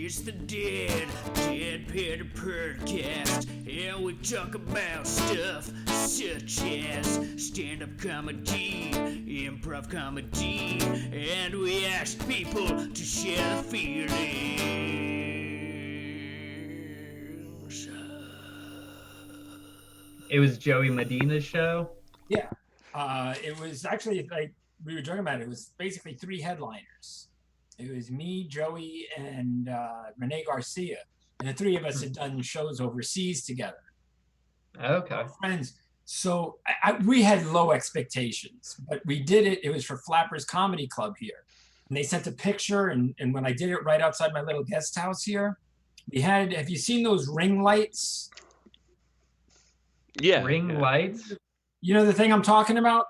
It's the Dead Panda Podcast, and we talk about stuff such as stand-up comedy, improv comedy, and we ask people to share feelings. It was Joey Medina's show. Yeah, it was actually like we were talking about. It was basically three headliners. It was me, Joey, and Renee Garcia, and the three of us had done shows overseas together. Okay. Friends. So we had low expectations, but we did it. It was for Flappers Comedy Club here, and they sent a picture. And when I did it right outside my little guest house here, we had. Have you seen those ring lights? Yeah. Ring lights? You know the thing I'm talking about?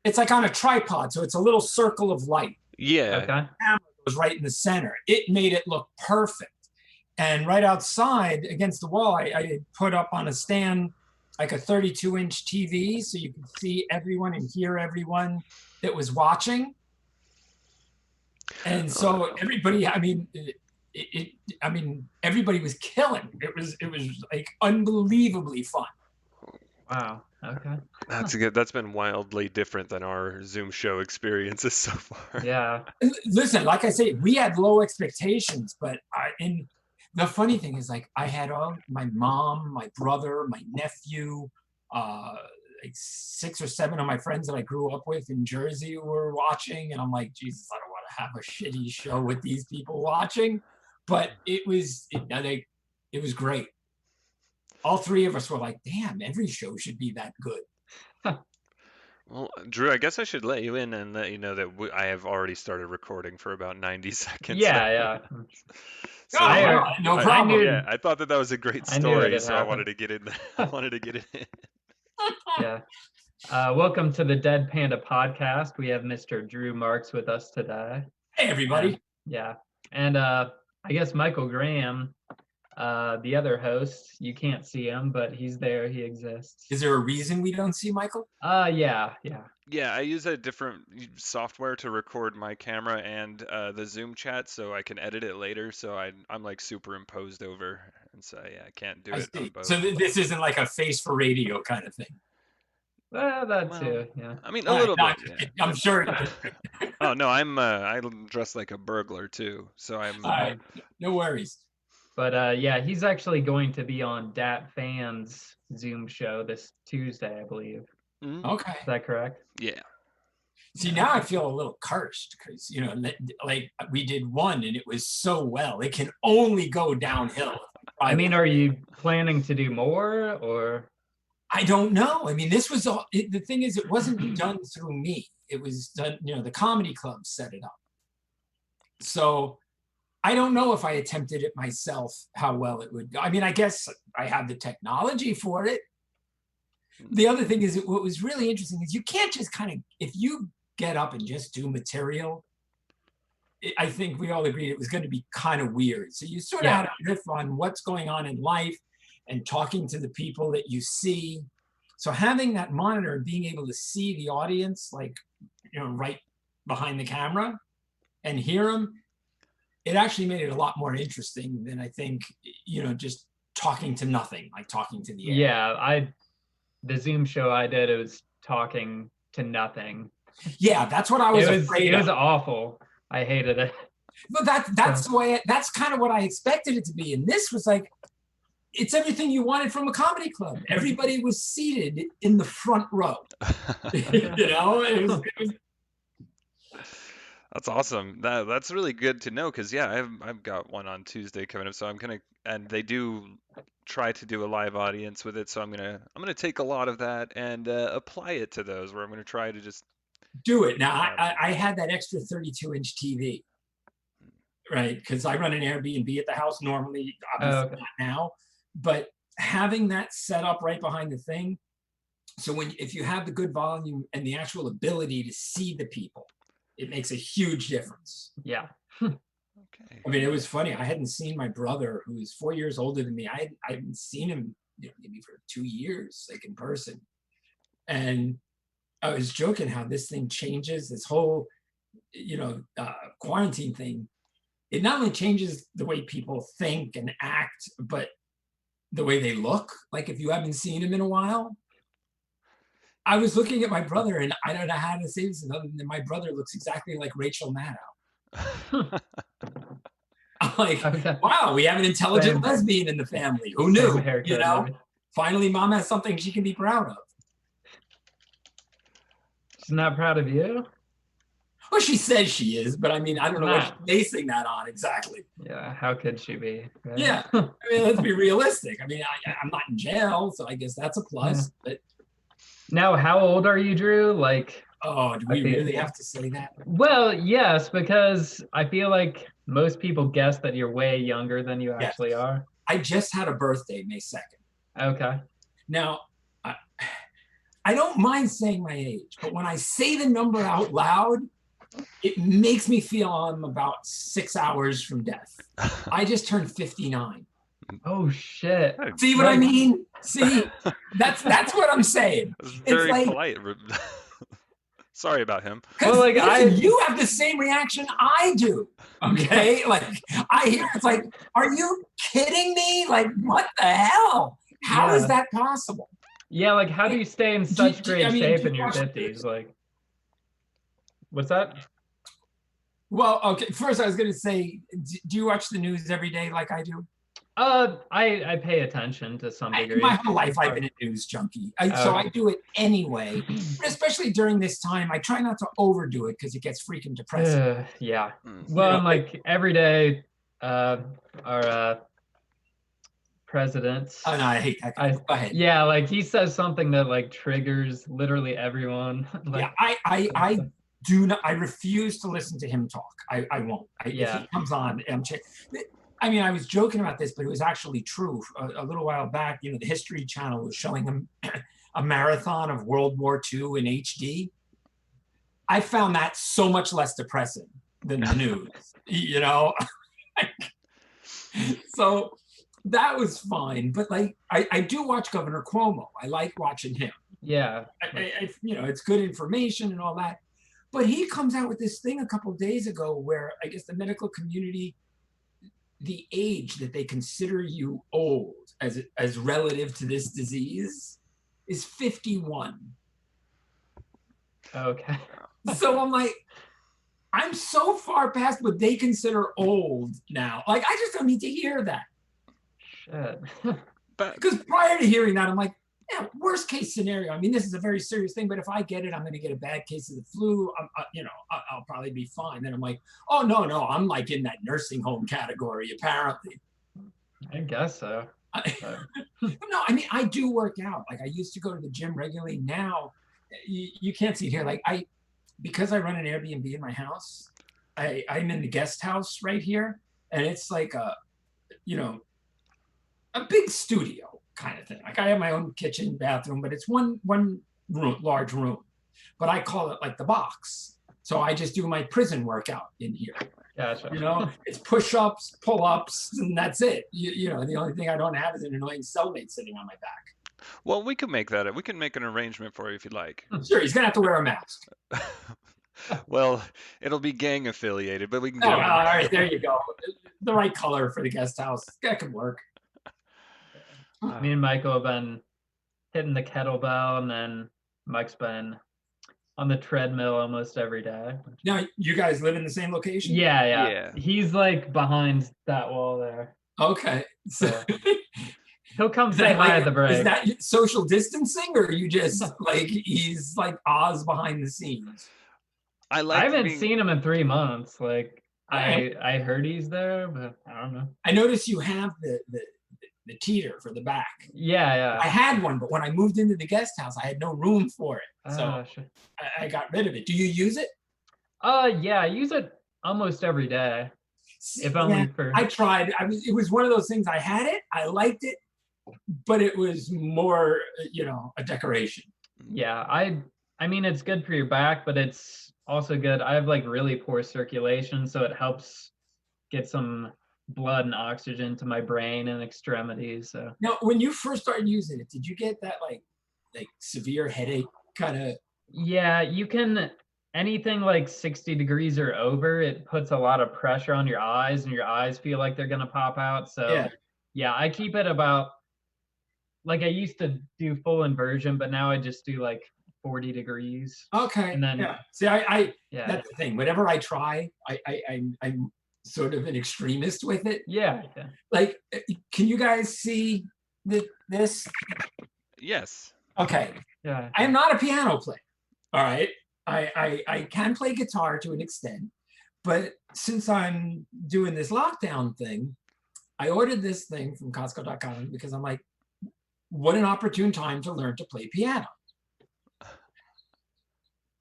It's like on a tripod, so it's a little circle of light. Yeah. Okay. Camera was right in the center. It made it look perfect. And right outside against the wall, I put up on a stand like a 32-inch TV so you could see everyone and hear everyone that was watching. And so everybody, everybody was killing. It was like unbelievably fun. Wow. Okay. That's good. That's been wildly different than our Zoom show experiences so far. Yeah. Listen, like I say, we had low expectations, but and the funny thing is, like, I had all my mom, my brother, my nephew, like 6 or 7 of my friends that I grew up with in Jersey who were watching, and I'm like, Jesus, I don't want to have a shitty show with these people watching, but it was great. All three of us were like, damn, every show should be that good. Well, Drew, I guess I should let you in and let you know that I have already started recording for about 90 seconds. Yeah. So, No problem. I thought that was a great I knew story, it so I wanted to get in. I wanted to get it in. Yeah. Welcome to the Dead Panda Podcast. We have Mr. Drew Marks with us today. Hey, everybody. Yeah. And I guess Michael Graham, the other host, you can't see him, but he's there. He exists. Is there a reason we don't see Michael? Yeah. Yeah, I use a different software to record my camera and the Zoom chat, so I can edit it later. So I'm like superimposed over, and so yeah, I can't do it on both. So this isn't like a face for radio kind of thing. Well, that too. Yeah. I mean, a little bit. Yeah. I'm sure. Oh no, I'm dressed like a burglar too, so I'm. All right, no worries. But yeah, he's actually going to be on Dat Fan's Zoom show this Tuesday, I believe. Mm-hmm. Okay. Is that correct? Yeah. See, now I feel a little cursed because, like we did one and it was so well. It can only go downhill. I mean, are you planning to do more or? I don't know. I mean, this was the thing is, it wasn't done through me. It was done, the comedy club set it up. So I don't know if I attempted it myself, how well it would go. I mean, I guess I have the technology for it. The other thing is, what was really interesting is you can't just if you get up and just do material, I think we all agreed it was going to be kind of weird. So you sort of had to riff on what's going on in life and talking to the people that you see. So having that monitor, being able to see the audience, like, right behind the camera and hear them, it actually made it a lot more interesting than I think, just talking to nothing, like talking to the air. Yeah, the Zoom show I did, it was talking to nothing. Yeah, that's what I was afraid of. It was awful. I hated it. But that's the way. That's kind of what I expected it to be. And this was like, it's everything you wanted from a comedy club. Everybody was seated in the front row. It was That's awesome. That's really good to know because I've got one on Tuesday coming up, so and they do try to do a live audience with it, so I'm gonna take a lot of that and apply it to those where I'm gonna try to just do it. Now I had that extra 32-inch TV, right? Because I run an Airbnb at the house normally, obviously not now, but having that set up right behind the thing, so if you have the good volume and the actual ability to see the people, it makes a huge difference. Yeah. Okay. I mean, it was funny. I hadn't seen my brother, who's 4 years older than me. I hadn't seen him maybe for 2 years, like in person. And I was joking how this thing changes, this whole, quarantine thing. it not only changes the way people think and act, but the way they look. Like if you haven't seen him in a while. I was looking at my brother, and I don't know how to say this other than my brother looks exactly like Rachel Maddow. I'm like, Okay. wow, we have an intelligent Same. lesbian in the family. Who Same knew? haircut, You know, maybe. finally, mom has something she can be proud of. She's not proud of you? Well, she says she is, but I mean, I don't know what Nah. she's basing that on exactly. Yeah, how could she be? Right? Yeah, I mean, let's be realistic. I mean, I'm not in jail, so I guess that's a plus. But Now, how old are you, Drew? Like, oh, do we really have to say that? well, yes, because I feel like most people guess that you're way younger than you actually are. I just had a birthday, May 2nd. Okay. Now, I don't mind saying my age, but when I say the number out loud, it makes me feel I'm about 6 hours from death. I just turned 59. Oh shit. See what I mean? See, that's what I'm saying. That's It's very like, polite. Sorry about him. because Well, like, listen, you have the same reaction I do. Okay, like I hear it's like, are you kidding me? Like, what the hell? How is Yeah. that possible? Yeah, like how do you stay in such great I mean, shape do in you your watch 50s? Like, what's that? Well, okay. First, I was gonna say, do you watch the news every day like I do? I pay attention to some degree. My whole life, I've been a news junkie, so I do it anyway. But especially during this time, I try not to overdo it because it gets freaking depressing. Yeah. Mm. Well, know, and like every day, our president. Oh no, I hate that guy. Go ahead. Yeah, like he says something that like triggers literally everyone. Like, Yeah, I do not. I refuse to listen to him talk. I won't. If he comes on, I mean, I was joking about this, but it was actually true. A little while back, you know, the History Channel was showing him a marathon of World War II in HD. I found that so much less depressing than the news, you know? So that was fine. But like, I do watch Governor Cuomo. I like watching him. yeah. You know, it's good information and all that. But he comes out with this thing a couple of days ago where I guess the medical community, the age that they consider you old as relative to this disease is 51. Okay. So I'm like, I'm so far past what they consider old now. Like, I just don't need to hear that. Shit. Because prior to hearing that, I'm like, yeah, worst case scenario. I mean, this is a very serious thing, but if I get it, I'm going to get a bad case of the flu. You know, I'll probably be fine. Then I'm like, oh, no, I'm like in that nursing home category, apparently. I guess so. No, I mean, I do work out. Like I used to go to the gym regularly. Now, you can't see it here. Like because I run an Airbnb in my house, I'm in the guest house right here. And it's like you know, a big studio kind of thing. Like I have my own kitchen, bathroom, but it's one room, large room. But I call it like the box. So I just do my prison workout in here. Gotcha. You know, it's push-ups, pull-ups, and that's it. You know, the only thing I don't have is an annoying cellmate sitting on my back. Well, we can make that. We can make an arrangement for you if you'd like. Sure, he's gonna have to wear a mask. Well, it'll be gang affiliated, but we can Oh, get all right, there you go. The right color for the guest house. That could work. Me and Michael have been hitting the kettlebell, and then Mike's been on the treadmill almost every day. Now, you guys live in the same location? Yeah. He's like behind that wall there. Okay. So He'll come say hi at the break. Is that social distancing, or are you just like he's like Oz behind the scenes? I haven't seen him in 3 months. Like Right. I heard he's there, but I don't know. I noticed you have the teeter for the back. Yeah. I had one, but when I moved into the guest house, I had no room for it. So Sure. I got rid of it. Do you use it? Yeah, I use it almost every day. If only for I tried. It was one of those things. I had it, I liked it, but it was more, you know, a decoration. Yeah, I mean it's good for your back, but it's also good. I have like really poor circulation, so it helps get some blood and oxygen to my brain and extremities. So now, when you first started using it, did you get that like severe headache kind of? yeah, you can anything like 60 degrees or over, it puts a lot of pressure on your eyes and your eyes feel like they're gonna pop out. So Yeah. yeah, I keep it about, like I used to do full inversion, but now I just do like 40 degrees. Okay. And then Yeah. See, I yeah. that's the thing. Whatever I try, I'm sort of an extremist with it. Yeah. Like, can you guys see this? Yes. Okay. Yeah. I am not a piano player. All right. I can play guitar to an extent, but since I'm doing this lockdown thing, I ordered this thing from Costco.com because I'm like, what an opportune time to learn to play piano.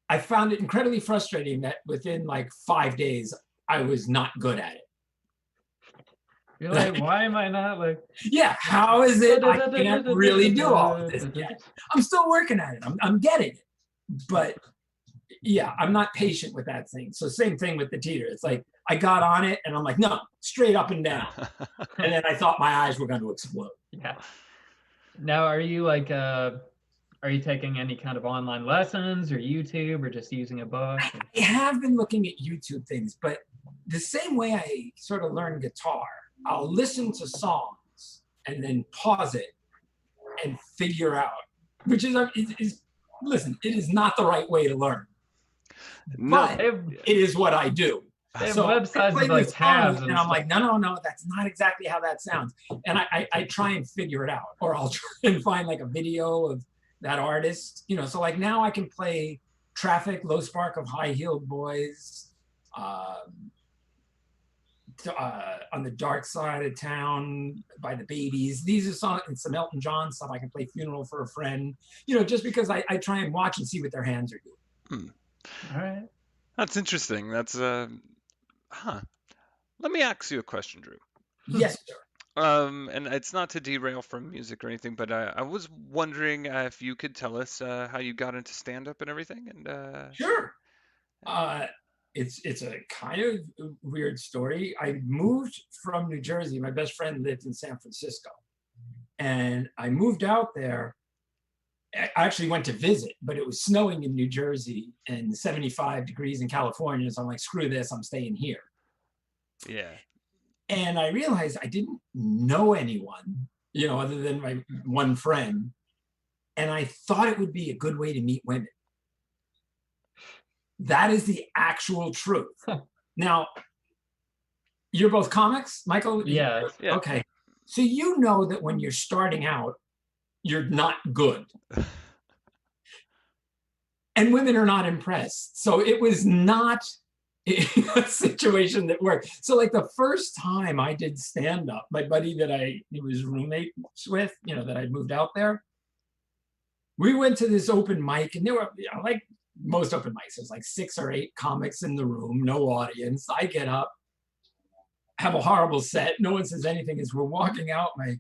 I found it incredibly frustrating that within like 5 days, I was not good at it. You're like, why am I not like? Yeah, how is it I can't really do all of this yet? I'm still working at it. I'm getting it. But yeah, I'm not patient with that thing. So same thing with the teeter. It's like I got on it and I'm like, no, straight up and down. And then I thought my eyes were going to explode. Yeah. Now, are you like, are you taking any kind of online lessons or YouTube or just using a book? I have been looking at YouTube things, but the same way I sort of learn guitar, I'll listen to songs and then pause it and figure out, which is listen, it is not the right way to learn. No. But it is what I do. They have So websites with like tabs and I'm like, no, that's not exactly how that sounds. And I try and figure it out, or I'll try and find like a video of that artist, you know. So like now I can play Traffic, Low Spark of High Heeled Boys, On the Dark Side of Town by the Babies. These are songs, and some Elton John stuff. I can play Funeral for a Friend, you know, just because I try and watch and see what their hands are doing. All right. That's interesting. That's Let me ask you a question, Drew. Yes, sir. And it's not to derail from music or anything, but I was wondering if you could tell us how you got into stand-up and everything. And Sure. It's a kind of weird story. I moved from New Jersey. My best friend lived in San Francisco, and I moved out there. I actually went to visit, but it was snowing in New Jersey and 75 degrees in California. So I'm like, screw this, I'm staying here. yeah. And I realized I didn't know anyone, you know, other than my one friend. And I thought it would be a good way to meet women. That is the actual truth. Now, you're both comics, Michael? Yeah. Okay. So you know that when you're starting out, you're not good. And women are not impressed. So it was not a situation that worked. So like the first time I did stand-up, my buddy that I was roommates with, you know, that I moved out there, we went to this open mic, and there were, you know, like most open mics, there's like 6 or 8 comics in the room, no audience. I get up, have a horrible set. No one says anything. As we're walking out, my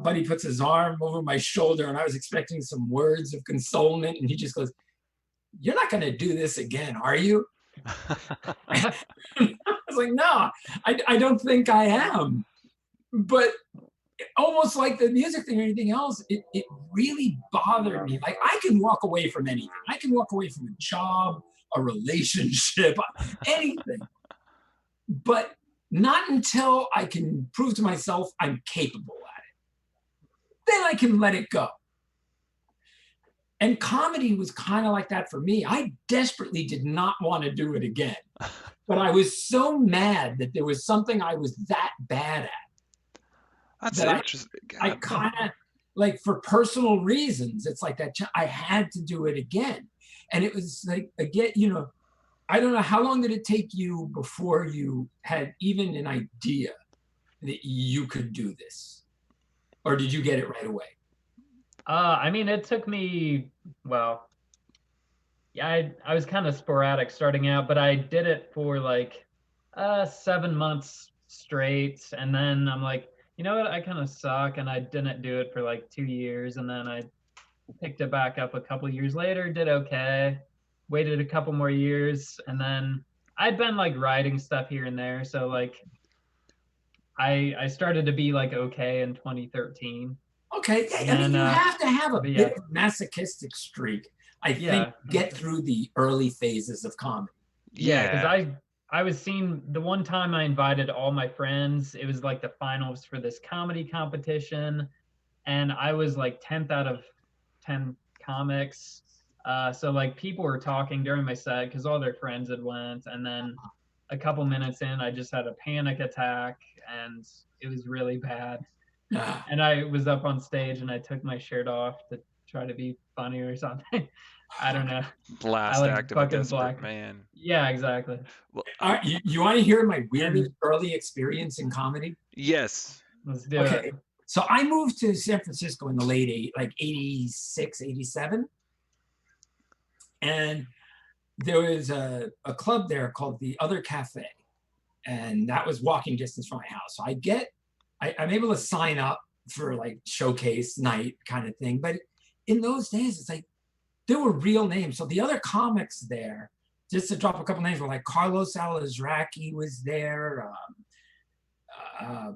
buddy puts his arm over my shoulder, and I was expecting some words of consolement, and he just goes, "You're not going to do this again, are you?" I was like, "No, I don't think I am." But almost like the music thing or anything else, it really bothered me. Like I can walk away from anything. I can walk away from a job, a relationship, anything. But not until I can prove to myself I'm capable at it. Then I can let it go. And comedy was kind of like that for me. I desperately did not want to do it again. But I was so mad that there was something I was that bad at. That's that interesting. I kind of, like, for personal reasons, it's like that. I had to do it again. And it was like, again, you know, I don't know, how long did it take you before you had even an idea that you could do this? Or did you get it right away? I mean, it took me, well, yeah, I was kind of sporadic starting out, but I did it for like 7 months straight. And then I'm like, you know what, I kind of suck. And I didn't do it for like 2 years. And then I picked it back up a couple years later, did okay, waited a couple more years. And then I'd been like writing stuff here and there. So like I started to be like okay in 2013. Okay, I mean, you have to have a yeah. bit of masochistic streak. I think Yeah. get through the early phases of comedy. Yeah, because I was seeing the one time I invited all my friends, it was like the finals for this comedy competition, and I was like 10th out of 10 comics. So like people were talking during my set because all their friends had went, and then a couple minutes in, I just had a panic attack, and it was really bad. Ah, And I was up on stage, and I took my shirt off to try to be funny or something. I don't know. I Blast like act of a fucking desperate black. man. Yeah, exactly. Well, all right, you want to hear my weirdest And early experience in comedy? yes. let's do Okay. it. So I moved to San Francisco in the late like 86, 87. And there was a club there called the Other Cafe. And that was walking distance from my house. So I'm able to sign up for like showcase night kind of thing. But in those days, it's like there were real names. So the other comics there, just to drop a couple names, were like Carlos Alazraqui was there,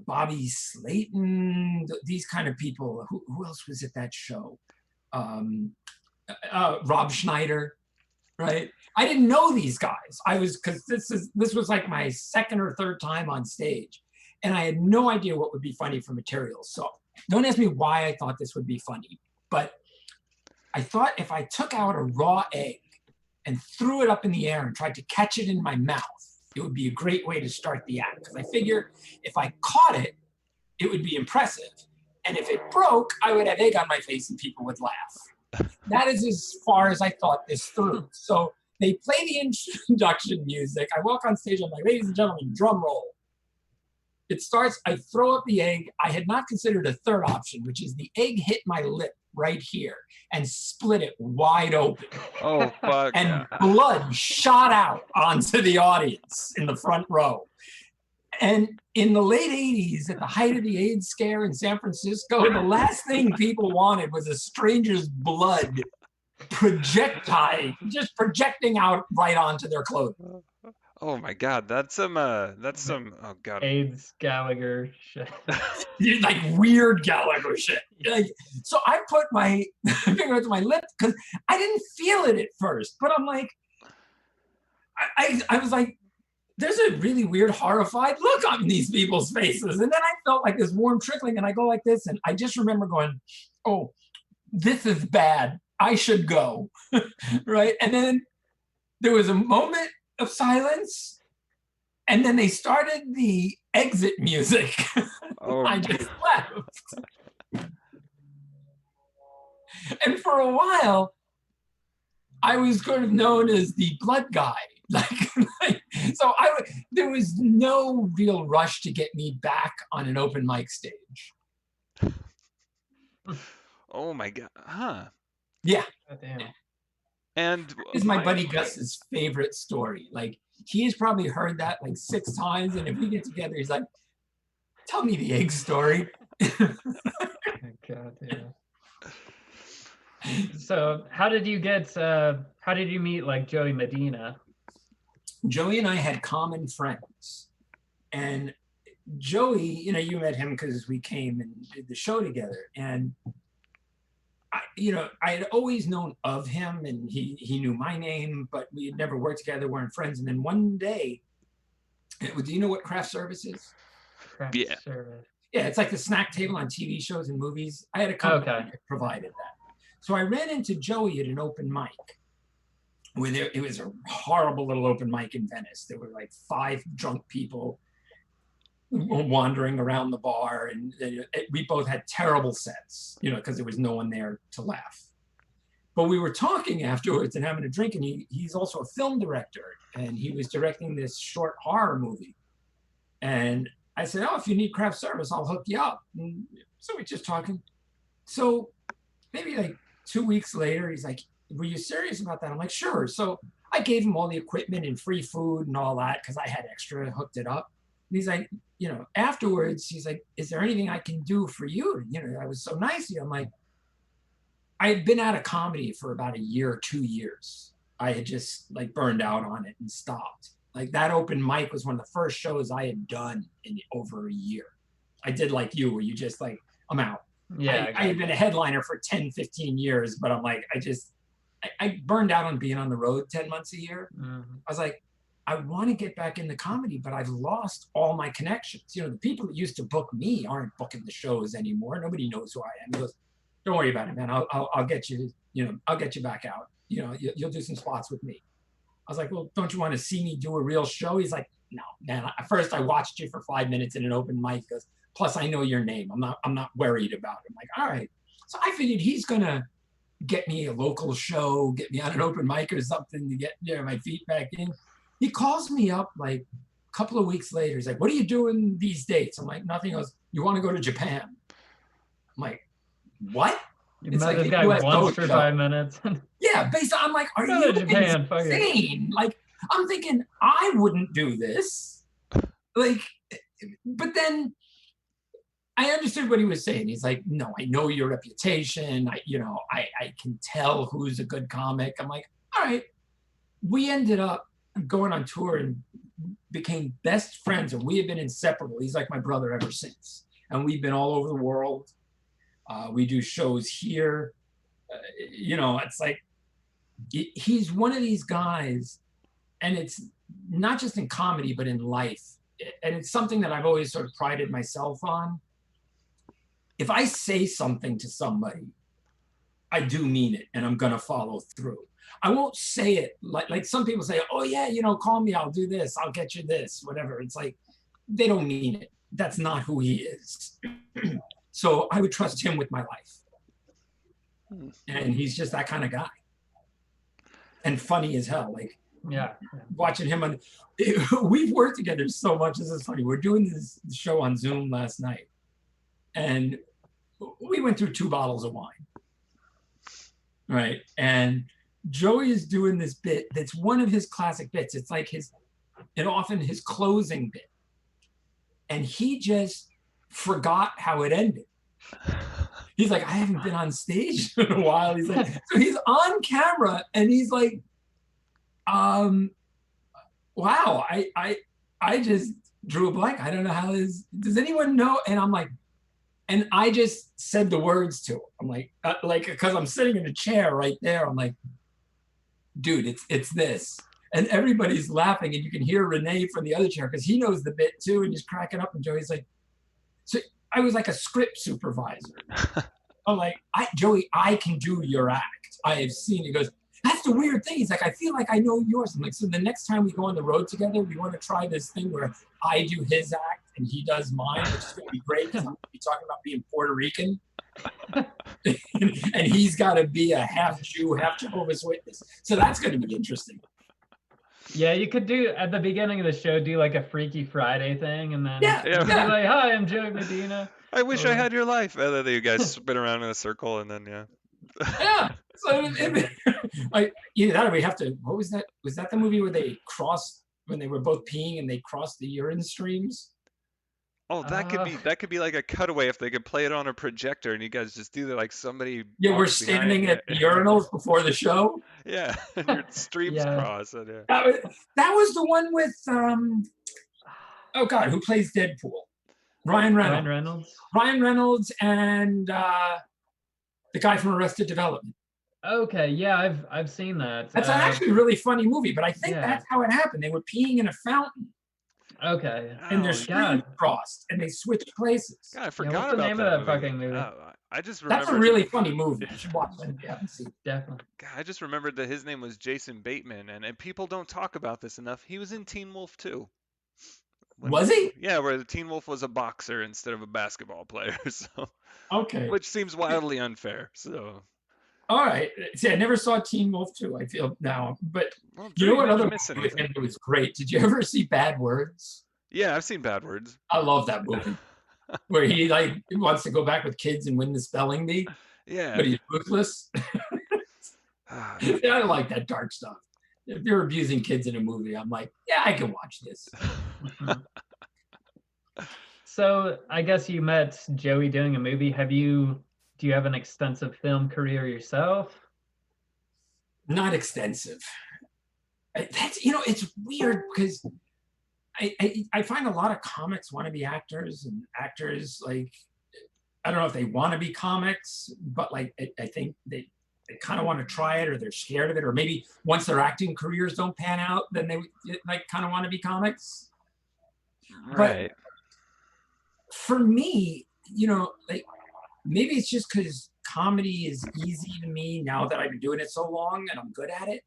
Bobby Slayton, these kind of people. Who else was at that show? Rob Schneider, right? I didn't know these guys. Because this was like my second or third time on stage, and I had no idea what would be funny for materials. So don't ask me why I thought this would be funny, but I thought if I took out a raw egg and threw it up in the air and tried to catch it in my mouth, it would be a great way to start the act. Because I figure if I caught it, it would be impressive. And if it broke, I would have egg on my face and people would laugh. That is as far as I thought this through. So they play the introduction music. I walk on stage, I'm like, ladies and gentlemen, drum roll. It starts, I throw up the egg. I had not considered a third option, which is the egg hit my lip right here and split it wide open. Oh, fuck. And blood shot out onto the audience in the front row. And in the late 80s, at the height of the AIDS scare in San Francisco, the last thing people wanted was a stranger's blood just projecting out right onto their clothing. Oh my God, that's some, oh God. AIDS Gallagher shit. Like weird Gallagher shit. Like, so I put my finger to my lip because I didn't feel it at first, but I'm like, I was like, there's a really weird, horrified look on these people's faces. And then I felt like this warm trickling, and I go like this, and I just remember going, oh, this is bad. I should go, right? And then there was a moment of silence, and then they started the exit music. Oh. I just left. And for a while, I was kind of known as the blood guy. So there was no real rush to get me back on an open mic stage. Oh my God. Huh. Yeah. God damn. And This is my buddy Gus's favorite story. Like, he has probably heard that like 6 times. And if we get together, he's like, tell me the egg story. God damn. So how did you meet like Joey Medina? Joey and I had common friends. And Joey, you met him because we came and did the show together. And I had always known of him, and he knew my name, but we had never worked together, weren't friends. And then one day, do you know what craft service is? Craft Yeah. service. Yeah, it's like the snack table on TV shows and movies. I had a company that provided that. So I ran into Joey at an open mic. It was a horrible little open mic in Venice. There were like 5 drunk people wandering around the bar, and we both had terrible sets, because there was no one there to laugh. But we were talking afterwards and having a drink, and he's also a film director, and he was directing this short horror movie. And I said, oh, if you need craft service, I'll hook you up. And so we're just talking. So maybe like 2 weeks later, he's like, were you serious about that? I'm like, sure. So I gave him all the equipment and free food and all that because I had extra, hooked it up. And he's like, afterwards, he's like, is there anything I can do for you? I was so nice to you. I'm like, I had been out of comedy for about 1 year or 2 years. I had just like burned out on it and stopped. Like that open mic was one of the first shows I had done in over 1 year. I did like you, where you just like, I'm out. Yeah. I had been a headliner for 10, 15 years, but I'm like, I burned out on being on the road 10 months a year. Mhm. I was like, I want to get back into comedy, but I've lost all my connections. You know, the people that used to book me aren't booking the shows anymore. Nobody knows who I am. He goes, don't worry about it, man. I'll get you, you know, I'll get you back out. You know, you'll do some spots with me. I was like, well, don't you want to see me do a real show? He's like, no, man. At first I watched you for 5 minutes in an open mic. He goes, plus I know your name. I'm not worried about it. I'm like, all right. So I figured he's gonna get me a local show, get me on an open mic or something to get, you know, my feet back in. He calls me up like a couple of weeks later. He's like, what are you doing these dates? I'm like, nothing. He goes, you want to go to Japan? I'm like, what? You It's met like this the guy US once Ghost for Show. 5 minutes. Yeah, based on, I'm like, are Go you to Japan, fuck it. insane? Like, I'm thinking, I wouldn't do this. Like, but then I understood what he was saying. He's like, no, I know your reputation. I can tell who's a good comic. I'm like, all right. We ended up going on tour and became best friends, and we have been inseparable. He's like my brother ever since. And we've been all over the world. We do shows here. You know, it's like, he's one of these guys, and it's not just in comedy, but in life. And it's something that I've always sort of prided myself on. If I say something to somebody, I do mean it, and I'm gonna follow through. I won't say it like some people say, oh yeah, you know, call me, I'll do this, I'll get you this, whatever. It's like, they don't mean it. That's not who he is. So I would trust him with my life. And he's just that kind of guy. And funny as hell. Like, Yeah. watching him on, we've worked together so much. This is funny. We're doing this show on Zoom last night, and we went through 2 bottles of wine. Right. And Joey is doing this bit that's one of his classic bits. It's like often his closing bit. And he just forgot how it ended. He's like, I haven't been on stage in a while. He's like, so he's on camera and he's like, wow, I just drew a blank. I don't know how this, does anyone know? And I'm like, and I just said the words to him. I'm like, because I'm sitting in a chair right there. I'm like, dude, it's this. And everybody's laughing, and you can hear Renee from the other chair because he knows the bit too, and he's cracking up. And Joey's like, so I was like a script supervisor. I'm like, Joey, I can do your act. I have seen. He goes, that's the weird thing. He's like, I feel like I know yours. I'm like, so the next time we go on the road together, we want to try this thing where I do his act and he does mine, which is going to be great because I'm going to be talking about being Puerto Rican. And he's got to be a half Jew, half Jehovah's Witness. So that's going to be interesting. Yeah, you could do at the beginning of the show, do like a Freaky Friday thing, and then Yeah. be like, "Hi, I'm Joey Medina." I wish I had your life. And then you guys spin around in a circle, and then Yeah. So like either that or we have to. What was that? Was that the movie where they crossed when they were both peeing and they crossed the urine streams? Oh, that could be like a cutaway if they could play it on a projector, and you guys just do that, like somebody. Yeah, we're walks behind standing you. at the urinals before the show. Yeah, and your streams Yeah. cross. And, yeah. That was the one with oh God, who plays Deadpool? Ryan Reynolds. Ryan Reynolds and the guy from Arrested Development. Okay, yeah, I've seen that. That's actually a really funny movie, but I think yeah. that's how it happened. They were peeing in a fountain Okay. and their Oh, streams crossed and they switched places. God, I what's forgot the about name of that fucking movie? I just remembered. That's a really funny movie. You should watch it if you haven't seen it. Definitely. God, I just remembered that his name was Jason Bateman, and people don't talk about this enough. He was in Teen Wolf too. Was he? Yeah, where the Teen Wolf was a boxer instead of a basketball player. So, Okay. which seems wildly unfair. So, All right. See, I never saw Teen Wolf 2, I feel now. But well, you know what didn't other miss movie with anything. him was great? Did you ever see Bad Words? Yeah, I've seen Bad Words. I love that movie. Where he like wants to go back with kids and win the spelling bee, Yeah. but he's ruthless. Yeah, I like that dark stuff. If you're abusing kids in a movie, I'm like, yeah, I can watch this. So I guess you met Joey doing a movie. Do you have an extensive film career yourself? Not extensive. That's it's weird because I find a lot of comics want to be actors, and actors like I don't know if they want to be comics, but like I think they kind of want to try it, or they're scared of it, or maybe once their acting careers don't pan out, then they like kind of want to be comics. Right. But for me, you know, like maybe it's just because comedy is easy to me now that I've been doing it so long and I'm good at it.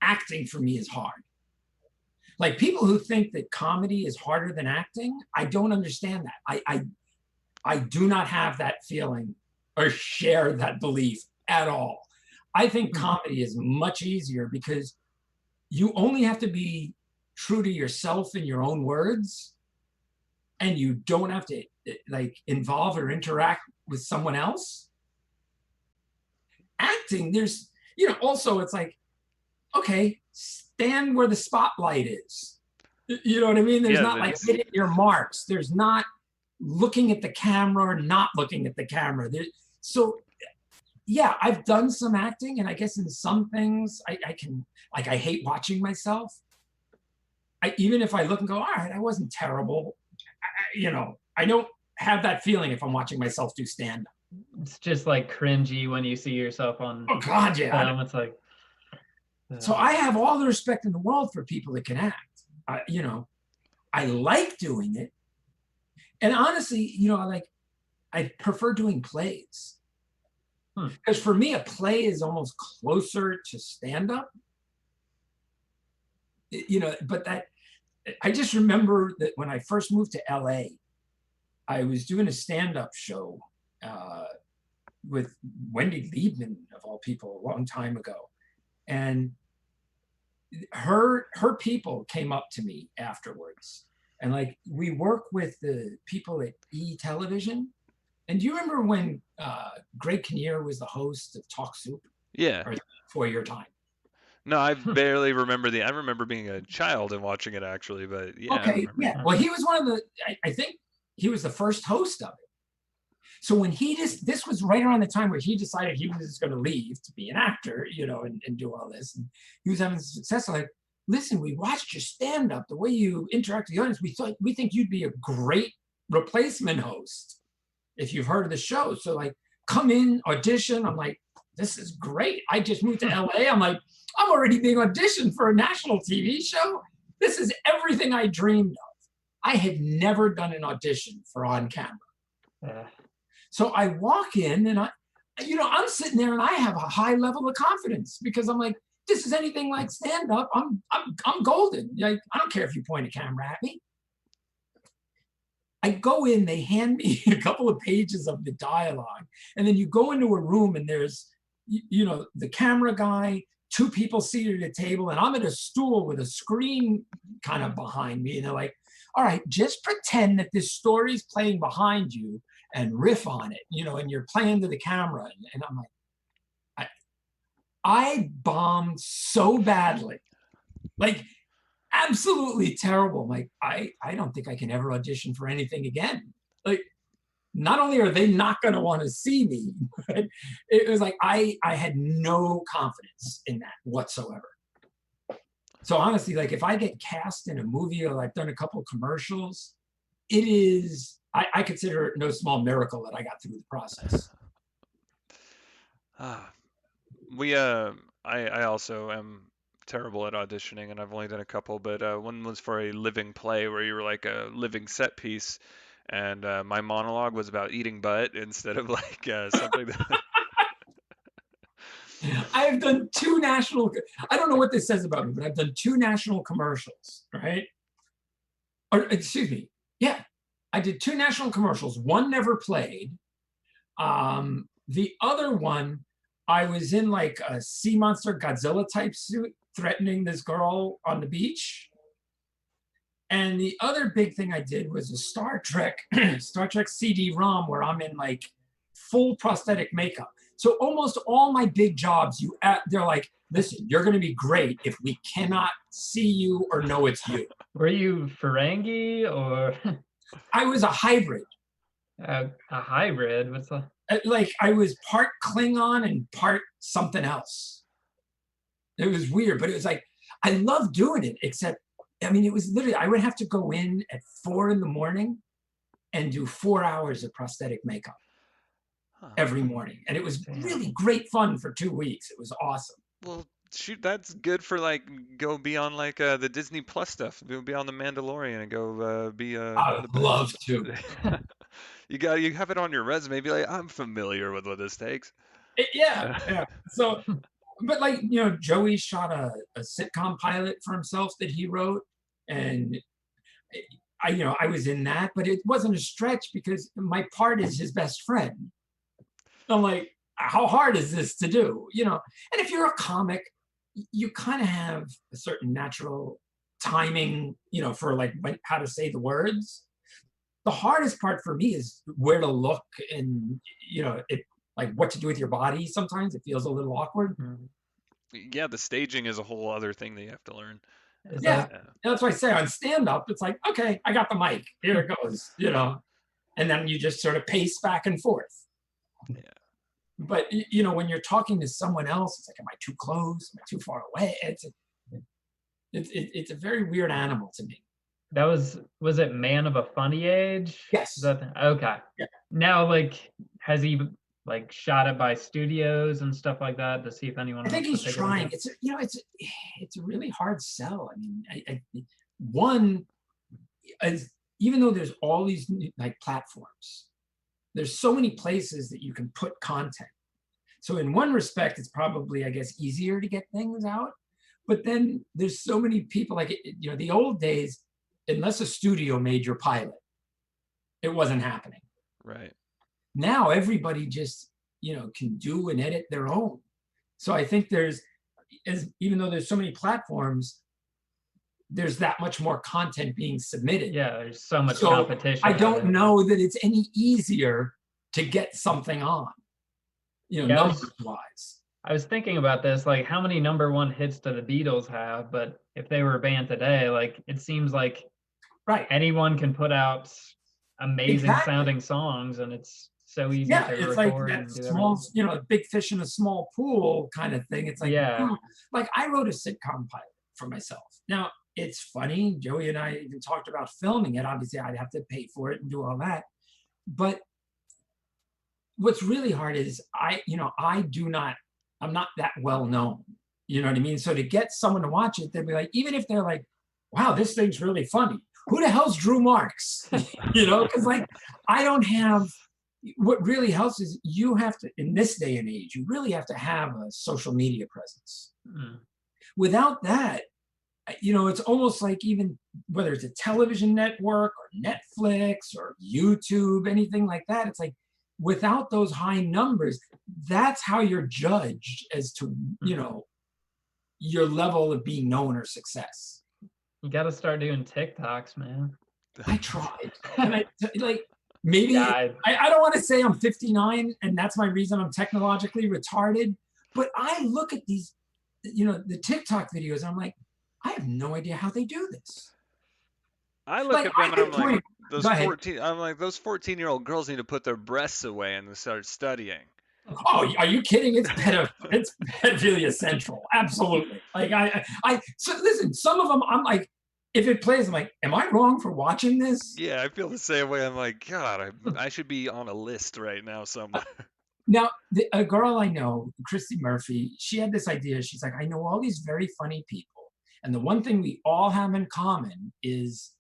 Acting for me is hard. Like people who think that comedy is harder than acting, I don't understand that. I do not have that feeling or share that belief at all. I think comedy is much easier because you only have to be true to yourself in your own words, and you don't have to like involve or interact with someone else. Acting, there's, you know, also it's like, okay, stand where the spotlight is. You know what I mean? There's not like hitting your marks. There's not looking at the camera or not looking at the camera. So yeah, I've done some acting, and I guess in some things I can, like, I hate watching myself. Even if I look and go, all right, I wasn't terrible. You know, I don't have that feeling if I'm watching myself do stand-up. It's just like cringy when you see yourself on Oh God, yeah. film. It's like. So I have all the respect in the world for people that can act. You know, I like doing it. And honestly, you know, I prefer doing plays. Because for me, a play is almost closer to stand-up. You know, but I just remember that when I first moved to LA, I was doing a stand-up show with Wendy Liebman, of all people, a long time ago. And her people came up to me afterwards, and like, we work with the people at E! Television. And do you remember when Greg Kinnear was the host of Talk Soup? Yeah. Or before your time? No, I barely remember I remember being a child and watching it actually, but yeah. Okay, yeah. Well, he was one of the, I think he was the first host of it. So when this was right around the time where he decided he was just going to leave to be an actor, you know, and do all this. And he was having success. Like, listen, we watched your stand-up, the way you interact with the audience. We think you'd be a great replacement host if you've heard of the show. So like, come in, audition. I'm like, this is great. I just moved to LA. I'm like, I'm already being auditioned for a national TV show. This is everything I dreamed of. I had never done an audition for on camera. So I walk in, and I'm sitting there and I have a high level of confidence because I'm like, this is anything like stand up. I'm golden. Like, I don't care if you point a camera at me. I go in, they hand me a couple of pages of the dialogue, and then you go into a room and there's, you know, the camera guy, two people seated at a table, and I'm at a stool with a screen kind of behind me. And they're like, all right, just pretend that this story's playing behind you and riff on it, you know, and you're playing to the camera. And I'm like, I bombed so badly, like absolutely terrible. I'm like, I don't think I can ever audition for anything again. Like, not only are they not going to want to see me, but it was like, I had no confidence in that whatsoever. So honestly, like, if I get cast in a movie, or I've done a couple of commercials, it is, I consider it no small miracle that I got through the process. I also am terrible at auditioning, and I've only done a couple, but one was for a living play where you were like a living set piece, and my monologue was about eating butt instead of like something that. I have done two national, I don't know what this says about me, but I've done two national commercials, right? Or excuse me, yeah. I did two national commercials. One never played. The other one, I was in like a sea monster Godzilla type suit threatening this girl on the beach. And the other big thing I did was a Star Trek CD-ROM where I'm in like full prosthetic makeup. So almost all my big jobs, they're like, listen, you're going to be great if we cannot see you or know it's you. Were you Ferengi or? I was a hybrid. A hybrid? What's that? Like, I was part Klingon and part something else. It was weird, but it was like, I love doing it, except, I mean, it was literally, I would have to go in at 4 a.m. and do 4 hours of prosthetic makeup. Huh. every morning. And it was Damn. really great fun for 2 weeks. It was awesome. Well, shoot, that's good for like go be on like the Disney Plus stuff. Go be on the Mandalorian and go be I the would love to. you have it on your resume. Be like, I'm familiar with what this takes. Yeah, yeah. So, but like, Joey shot a sitcom pilot for himself that he wrote. And I was in that, but it wasn't a stretch because my part is his best friend. I'm like, how hard is this to do? And if you're a comic, you kind of have a certain natural timing, for like how to say the words. The hardest part for me is where to look and, like what to do with your body. Sometimes it feels a little awkward. Yeah, the staging is a whole other thing that you have to learn. Is Yeah. that That's why I say on stand up, it's like, okay, I got the mic. Here it goes, and then you just sort of pace back and forth. Yeah. But, when you're talking to someone else, it's like, am I too close? Am I too far away? It's a very weird animal to me. that was it Man of a Funny Age? Yes. Is that okay. Yeah. Now, like, has he like shot it by studios and stuff like that to see if anyone I think else he's would take trying. it? It's a really hard sell. I mean, one, even though there's all these like platforms, there's so many places that you can put content. So in one respect, it's probably, I guess, easier to get things out. But then there's so many people, like, the old days, unless a studio made your pilot, it wasn't happening. Right. Now everybody just, can do and edit their own. So I think even though there's so many platforms, there's that much more content being submitted. Yeah, there's so much competition. I don't know that it's any easier to get something on, numbers wise. I was thinking about this, like how many #1 hits do the Beatles have? But if they were a band today, like it seems like anyone can put out amazing sounding songs, and it's so easy to it's record like and do that small, everything. big fish in a small pool kind of thing. It's like, like I wrote a sitcom pilot for myself. Now it's funny. Joey and I even talked about filming it. Obviously, I'd have to pay for it and do all that. But what's really hard is I'm not that well known. You know what I mean? So to get someone to watch it, they'd be like, even if they're like, wow, this thing's really funny. Who the hell's Drew Marks? Because like I don't have. What really helps is you have to, in this day and age, you really have to have a social media presence. Without that, it's almost like even whether it's a television network or Netflix or YouTube, anything like that, it's like without those high numbers, that's how you're judged as to, your level of being known or success. You got to start doing TikToks, man. I tried. And maybe I don't want to say I'm 59 and that's my reason I'm technologically retarded, but I look at these, the TikTok videos, and I'm like, I have no idea how they do this. I look at them and I'm like, those 14-year-old girls need to put their breasts away and start studying. Oh, are you kidding? It's pedophilia central. Absolutely. Like so listen, some of them I'm like, if it plays, I'm like, am I wrong for watching this? Yeah, I feel the same way. I'm like, God, I should be on a list right now somewhere. Now, a girl I know, Christy Murphy, she had this idea. She's like, I know all these very funny people. And the one thing we all have in common is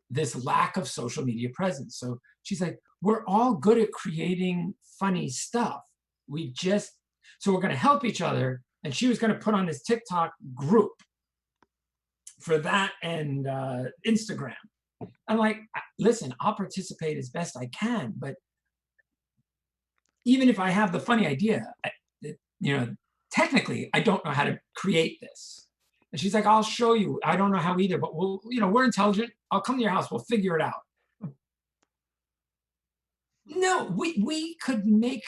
this lack of social media presence. So she's like, we're all good at creating funny stuff. So we're going to help each other. And she was going to put on this TikTok group for that and Instagram. I'm like, listen, I'll participate as best I can, but even if I have the funny idea, technically I don't know how to create this. And she's like, I'll show you. I don't know how either, but we're intelligent. I'll come to your house. We'll figure it out. No, we could make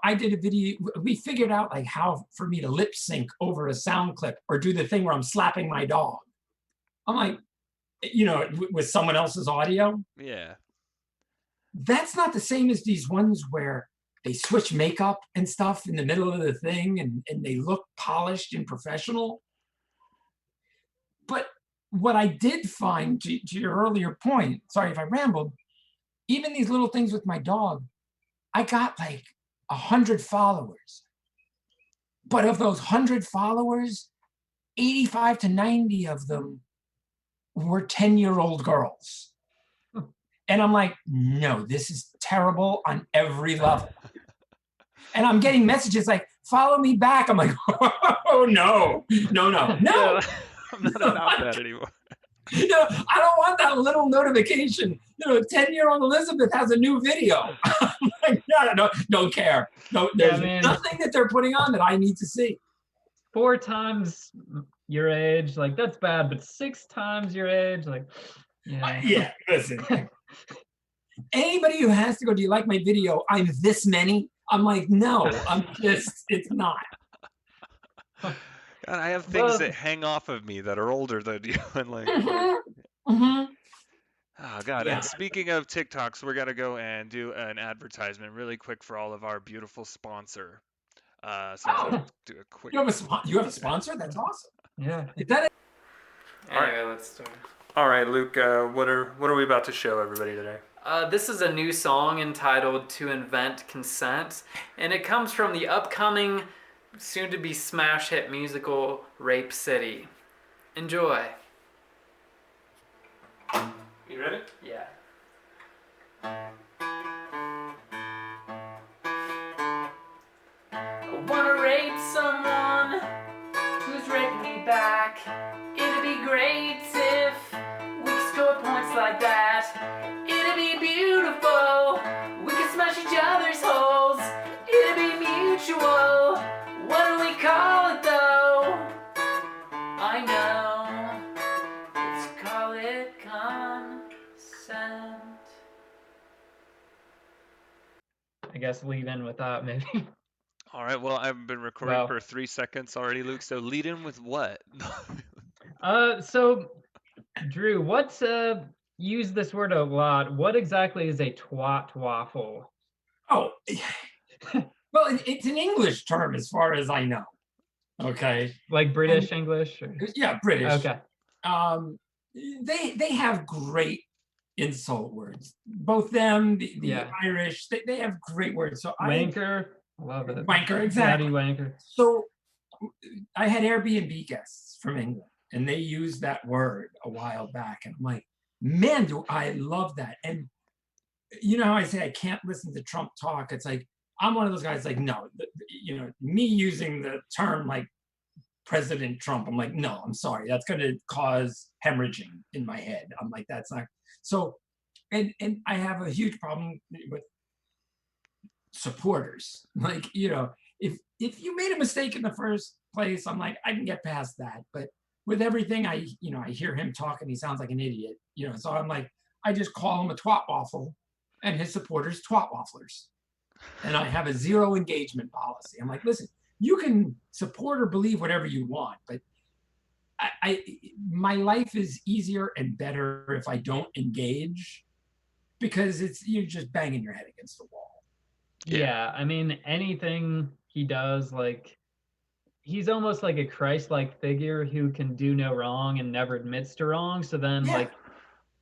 I did a video. We figured out like how for me to lip sync over a sound clip or do the thing where I'm slapping my dog. I'm like, with someone else's audio. Yeah. That's not the same as these ones where they switch makeup and stuff in the middle of the thing and they look polished and professional. But what I did find, to your earlier point, sorry if I rambled, even these little things with my dog, I got like 100 followers. But of those 100 followers, 85 to 90 of them were 10-year-old girls. And I'm like, no, this is terrible on every level. And I'm getting messages like, follow me back. I'm like, oh, no. Yeah, I'm not about that anymore. I don't want that little notification. 10-year-old Elizabeth has a new video. I'm like, no, don't care. No, there's nothing that they're putting on that I need to see. 4 times your age, like that's bad, but 6 times your age, like, yeah, listen. Anybody who has to go, do you like my video? I'm this many. I'm like, no, it's not. God, I have things that hang off of me that are older than you, and like, mm-hmm. Oh God! Yeah. And speaking of TikToks, we're gonna go and do an advertisement really quick for all of our beautiful sponsor. So do a quick. You have a sponsor? That's awesome. Yeah. Is that it? Anyway, let's start. All right, Luke. What are we about to show everybody today? This is a new song entitled "To Invent Consent," and it comes from the upcoming, soon-to-be smash hit musical Rape City. Enjoy. You ready? Yeah. I wanna rape someone who's raping me back. It'd be great if we could score points like that. It'd be beautiful. We could smash each other's holes. It'd be mutual. What do we call it though? I know. Let's call it consent. I guess lead in with that maybe. All right. Well, I've been recording for 3 seconds already, Luke. So lead in with what? So Drew, what's use this word a lot. What exactly is a twat waffle? Oh, well, it's an English term as far as I know. Okay. Like British English? Or? Yeah, British. Okay. They have great insult words. Both them, the Irish, they have great words. So Wanker, love it. Wanker, exactly. Daddy wanker. So I had Airbnb guests from England, and they used that word a while back, and I'm like, man, do I love that. And you know how I say I can't listen to Trump talk? It's like, I'm one of those guys like, no, me using the term like President Trump, I'm like, no, I'm sorry. That's going to cause hemorrhaging in my head. I'm like, that's not. So, and I have a huge problem with supporters. Like, if you made a mistake in the first place, I'm like, I can get past that. But with everything, I hear him talk and he sounds like an idiot, so I'm like, I just call him a twat waffle and his supporters twat wafflers. And I have a 0 engagement policy. I'm like, listen, you can support or believe whatever you want, but my life is easier and better if I don't engage, because you're just banging your head against the wall. Yeah, I mean, anything he does, like, he's almost like a Christ-like figure who can do no wrong and never admits to wrong. So then, like,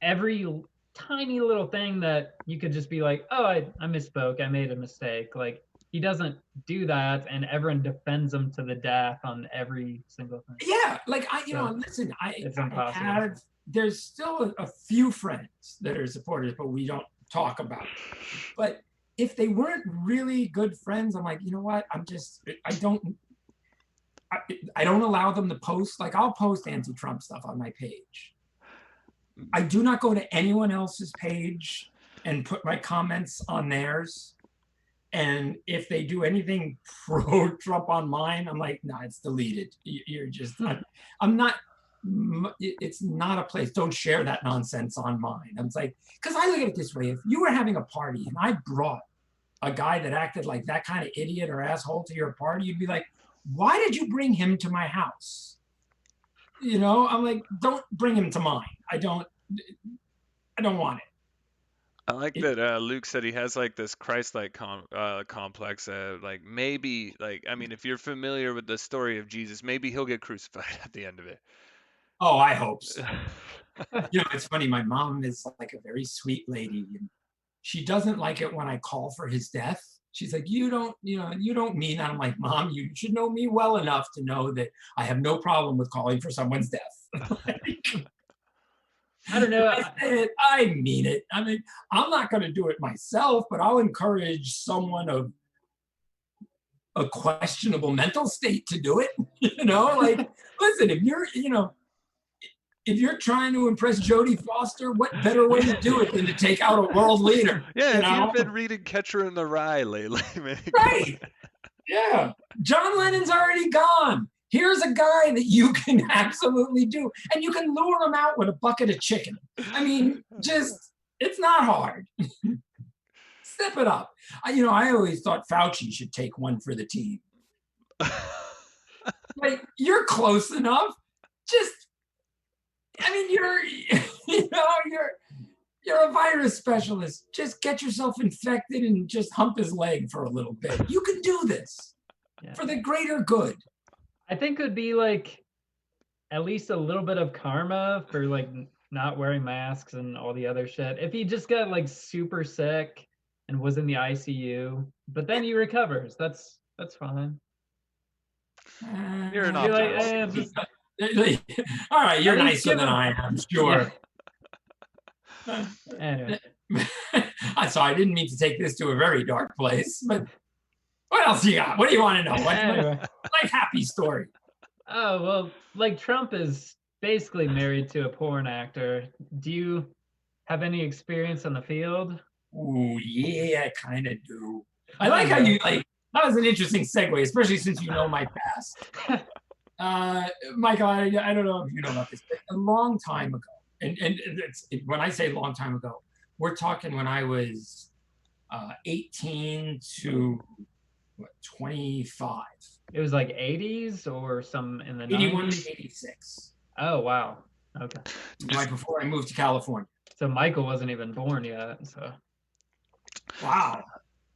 every tiny little thing that you could just be like, oh, I misspoke, I made a mistake. Like, he doesn't do that, and everyone defends him to the death on every single thing. Yeah, like listen, there's still a few friends that are supporters, but we don't talk about it. But if they weren't really good friends, I'm like, you know what? I don't allow them to post. Like, I'll post anti-Trump stuff on my page. I do not go to anyone else's page and put my comments on theirs. And if they do anything pro-Trump on mine, I'm like, no, it's deleted. You're just, I'm not, it's not a place. Don't share that nonsense on mine. I'm like, because I look at it this way. If you were having a party and I brought a guy that acted like that kind of idiot or asshole to your party, you'd be like, why did you bring him to my house? I'm like, don't bring him to mine. I don't want it. I like that Luke said he has like this Christ-like complex. Like, maybe, like, I mean, if you're familiar with the story of Jesus, maybe he'll get crucified at the end of it. Oh, I hope so. It's funny. My mom is like a very sweet lady, and she doesn't like it when I call for his death. She's like, you don't mean that. I'm like, Mom, you should know me well enough to know that I have no problem with calling for someone's death. I don't know. I say it, I mean it. I mean, I'm not going to do it myself, but I'll encourage someone of a questionable mental state to do it. Like, listen, if you're trying to impress Jodie Foster, what better way to do it than to take out a world leader? Yeah, if you've been reading Catcher in the Rye lately, maybe. Right. Yeah. John Lennon's already gone. Here's a guy that you can absolutely do. And you can lure him out with a bucket of chicken. I mean, it's not hard. Step it up. I always thought Fauci should take one for the team. Like, you're close enough. You're a virus specialist. Just get yourself infected and just hump his leg for a little bit. You can do this for the greater good. I think it would be like at least a little bit of karma for like not wearing masks and all the other shit. If he just got like super sick and was in the ICU, but then he recovers, that's fine. You're an optimist. All right, you're nicer than I am, sure. Yeah. Anyway. So I didn't mean to take this to a very dark place, but what else you got? What do you want to know? Anyway. Like happy story. Oh, well, like Trump is basically married to a porn actor. Do you have any experience in the field? Oh, yeah, I kind of do. I like how you that was an interesting segue, especially since you know my past. Michael, I don't know if you know about this, but a long time ago, and when I say long time ago, we're talking when I was 18 to 25. It was like 80s or some in the 81 90s? to 86. Oh, wow. Okay. Right before I moved to California. So Michael wasn't even born yet. So. Wow.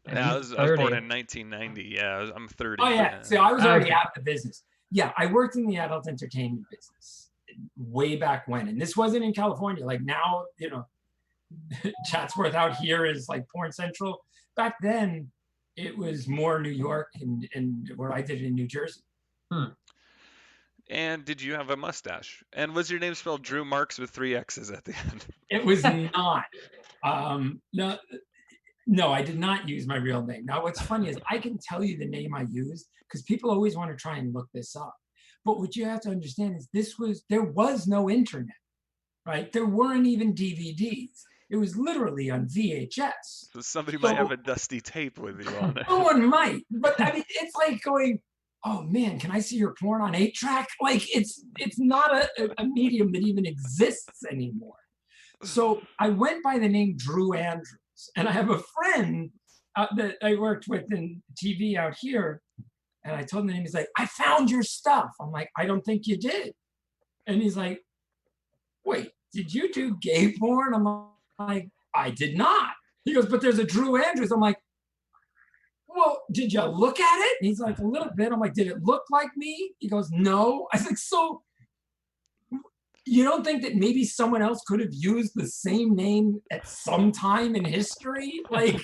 Yeah, I was born in 1990. Yeah, I'm 30. Oh, yeah. So I was already out of the business. Yeah, I worked in the adult entertainment business way back when. And this wasn't in California. Like now, Chatsworth out here is like Porn Central. Back then, it was more New York and where I did it in New Jersey. And did you have a mustache? And was your name spelled Drew Marks with 3 X's at the end? It was not. No, I did not use my real name. Now, what's funny is I can tell you the name I used because people always want to try and look this up. But what you have to understand is there was no internet, right? There weren't even DVDs. It was literally on VHS. So somebody might have a dusty tape with you on it. Someone might, but I mean, it's like going, oh man, can I see your porn on 8-track? Like it's not a medium that even exists anymore. So I went by the name Drew Andrews, and I have a friend that I worked with in TV out here, and I told him the name. He's like, I found your stuff. I'm like, I don't think you did. And he's like, wait, did you do gay porn? I'm like, I did not. He goes, but there's a Drew Andrews. I'm like, well, did you look at it? And he's like, a little bit. I'm like, did it look like me? He goes, no. I was like, so you don't think that maybe someone else could have used the same name at some time in history? Like,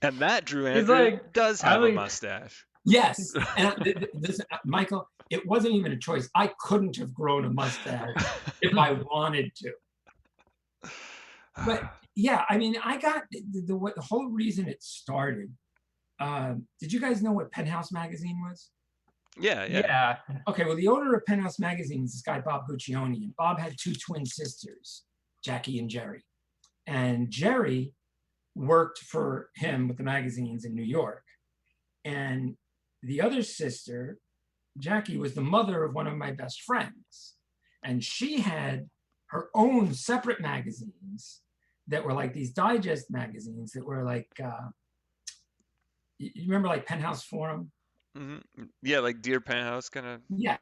and that Drew Andrews does have a mustache. Yes. And this, Michael, it wasn't even a choice. I couldn't have grown a mustache if I wanted to. But yeah, I mean, I got the whole reason it started. Did you guys know what Penthouse magazine was? Yeah. Okay, well, the owner of Penthouse magazine is this guy, Bob Guccione. And Bob had 2 twin sisters, Jackie and Jerry. And Jerry worked for him with the magazines in New York. And the other sister, Jackie, was the mother of one of my best friends. And she had her own separate magazines that were like these digest magazines that were like, you remember like Penthouse Forum? Mm-hmm. Yeah, like Dear Penthouse kind of. Yes.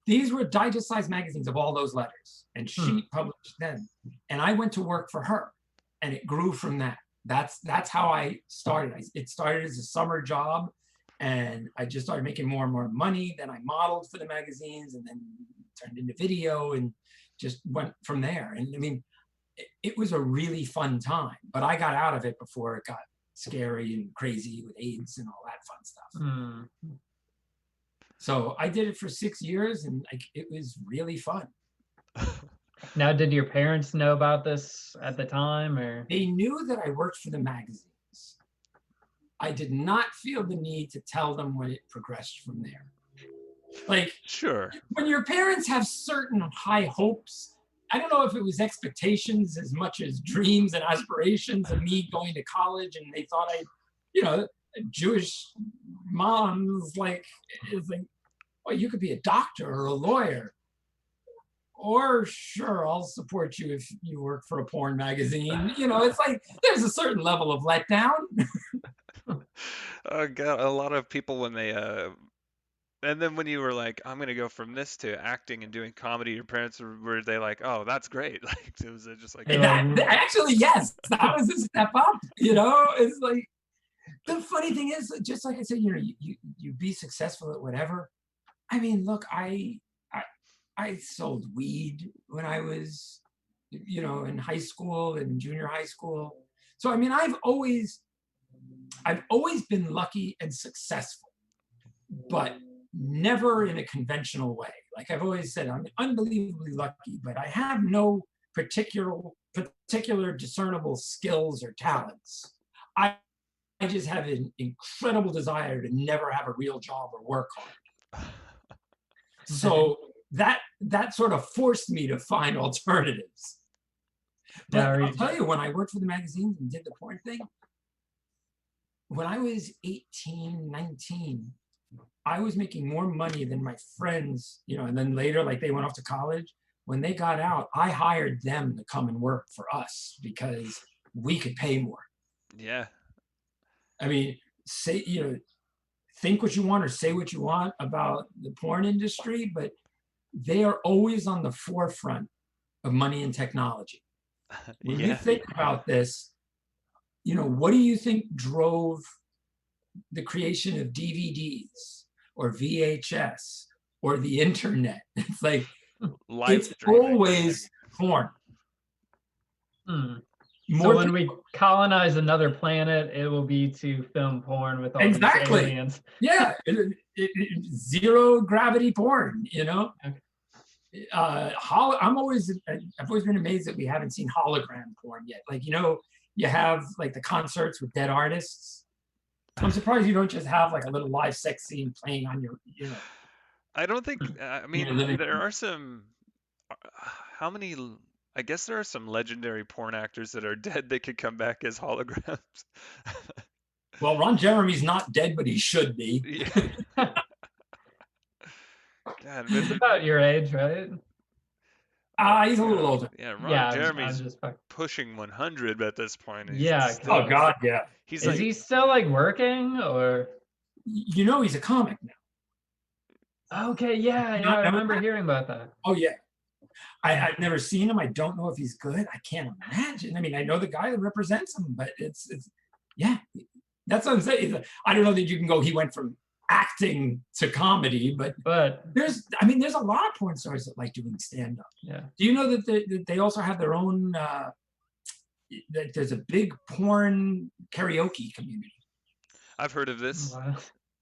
These were digest-sized magazines of all those letters. And she published them. And I went to work for her. And it grew from that. That's how I started. It started as a summer job. And I just started making more and more money. Then I modeled for the magazines and then turned into video and just went from there. And I mean, it was a really fun time. But I got out of it before it got scary and crazy with AIDS and all that fun stuff. Mm. So I did it for 6 years, and like it was really fun. Now, did your parents know about this at the time, or? They knew that I worked for the magazines. I did not feel the need to tell them when it progressed from there. Like, Sure. when your parents have certain high hopes, I don't know if it was expectations as much as dreams and aspirations of me going to college, and they thought a Jewish mom is like, well, you could be a doctor or a lawyer. Or sure, I'll support you if you work for a porn magazine. It's like there's a certain level of letdown. Oh God, a lot of people when they and then when you were like, I'm gonna go from this to acting and doing comedy, your parents were they like, oh, that's great. Like it was just like, Actually, yes, that was a step up. It's like the funny thing is, just like I said, you be successful at whatever. I mean, look, I sold weed when I was, in high school and junior high school. So I mean, I've always been lucky and successful, but never in a conventional way. Like I've always said, I'm unbelievably lucky, but I have no particular discernible skills or talents. I just have an incredible desire to never have a real job or work hard. So that sort of forced me to find alternatives. But I'll tell you, when I worked for the magazines and did the porn thing, when I was 18, 19, I was making more money than my friends, and then later, like they went off to college. When they got out, I hired them to come and work for us because we could pay more. Yeah. I mean, think what you want or say what you want about the porn industry, but they are always on the forefront of money and technology. When you think about this, what do you think drove the creation of DVDs or VHS or the internet? It's like, it's always porn. So when we colonize another planet, it will be to film porn with all these aliens. Yeah, zero gravity porn. Okay. I've always been amazed that we haven't seen hologram porn yet. Like you have like the concerts with dead artists. I'm surprised you don't just have like a little live sex scene playing on your. I don't think. I mean, there are some. How many? I guess there are some legendary porn actors that are dead that could come back as holograms. Well, Ron Jeremy's not dead, but he should be. Yeah. God, He's about your age, right? He's a little older. Yeah, Ron Jeremy's just pushing 100 at this point. Yeah. Oh God, yeah. Is he still like working or? He's a comic now. Okay, yeah, I remember hearing about that. Oh yeah. I've never seen him. I don't know if he's good. I can't imagine. I mean, I know the guy that represents him, but it's yeah. That's what I'm saying. I don't know that you can go, he went from acting to comedy, but there's a lot of porn stars that like doing stand-up. Yeah. Do you know that they also have their own that there's a big porn karaoke community? I've heard of this. Wow.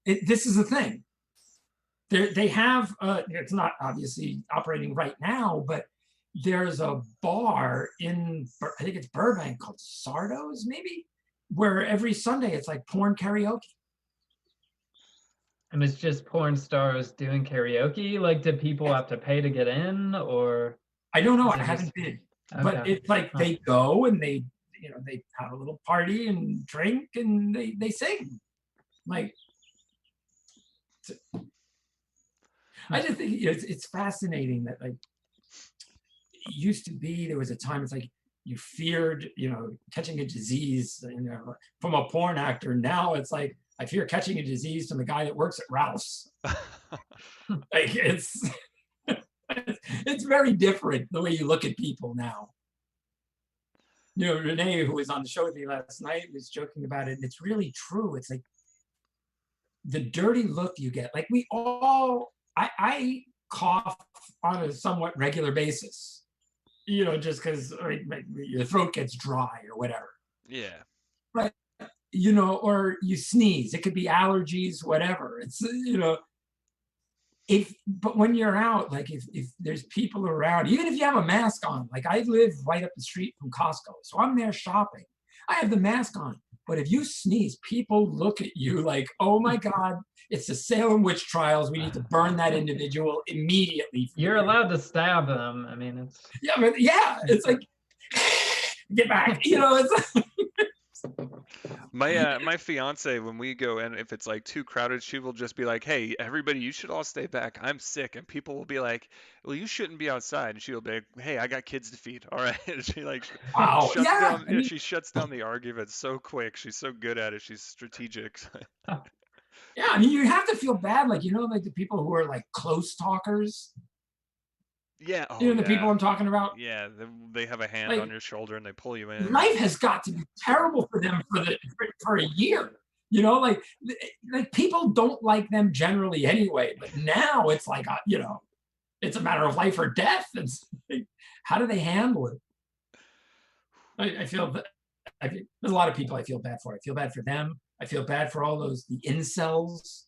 This is a thing. They have it's not obviously operating right now, but there's a bar in, I think it's Burbank, called Sardo's maybe, where every Sunday it's like porn karaoke. And it's just porn stars doing karaoke? Like, do people have to pay to get in, or? I don't know. I haven't been. Okay. But it's like they go and they have a little party and drink and they sing. Like, I just think it's fascinating that like it used to be, there was a time it's like you feared catching a disease from a porn actor. Now it's like I fear catching a disease from the guy that works at Ralph's. Like it's very different the way you look at people now. Renee, who was on the show with me last night, was joking about it. And it's really true. It's like the dirty look you get. Like I cough on a somewhat regular basis, just because your throat gets dry or whatever. Yeah. Right. you know, or you sneeze. It could be allergies, whatever. It's, you know, but when you're out, like if there's people around, even if you have a mask on, like I live right up the street from Costco, so I'm there shopping. I have the mask on, but if you sneeze, people look at you like, oh my God, it's the Salem witch trials. We need to burn that individual immediately. You're allowed to stab them. I mean, it's Yeah, but yeah, it's like, get back. You know, it's My fiance, when we go and if it's like too crowded, she will just be like, "Hey, everybody, you should all stay back. I'm sick." And people will be like, "Well, you shouldn't be outside." And she'll be like, "Hey, I got kids to feed. All right." And she like wow. shuts Yeah, down. I Yeah, mean, she shuts down the argument so quick. She's so good at it. She's strategic. yeah, I mean, you have to feel bad, like, you know, like the people who are like close talkers. Yeah. You Oh know, the people yeah. I'm talking about. Yeah. They have a hand Like, on your shoulder and they pull you in. life has got to be terrible for them for a year. You know, like people don't like them generally anyway, but now it's like, you know, it's a matter of life or death. It's like, how do they handle it? I feel that there's a lot of people I feel bad for. I feel bad for them. I feel bad for all the incels.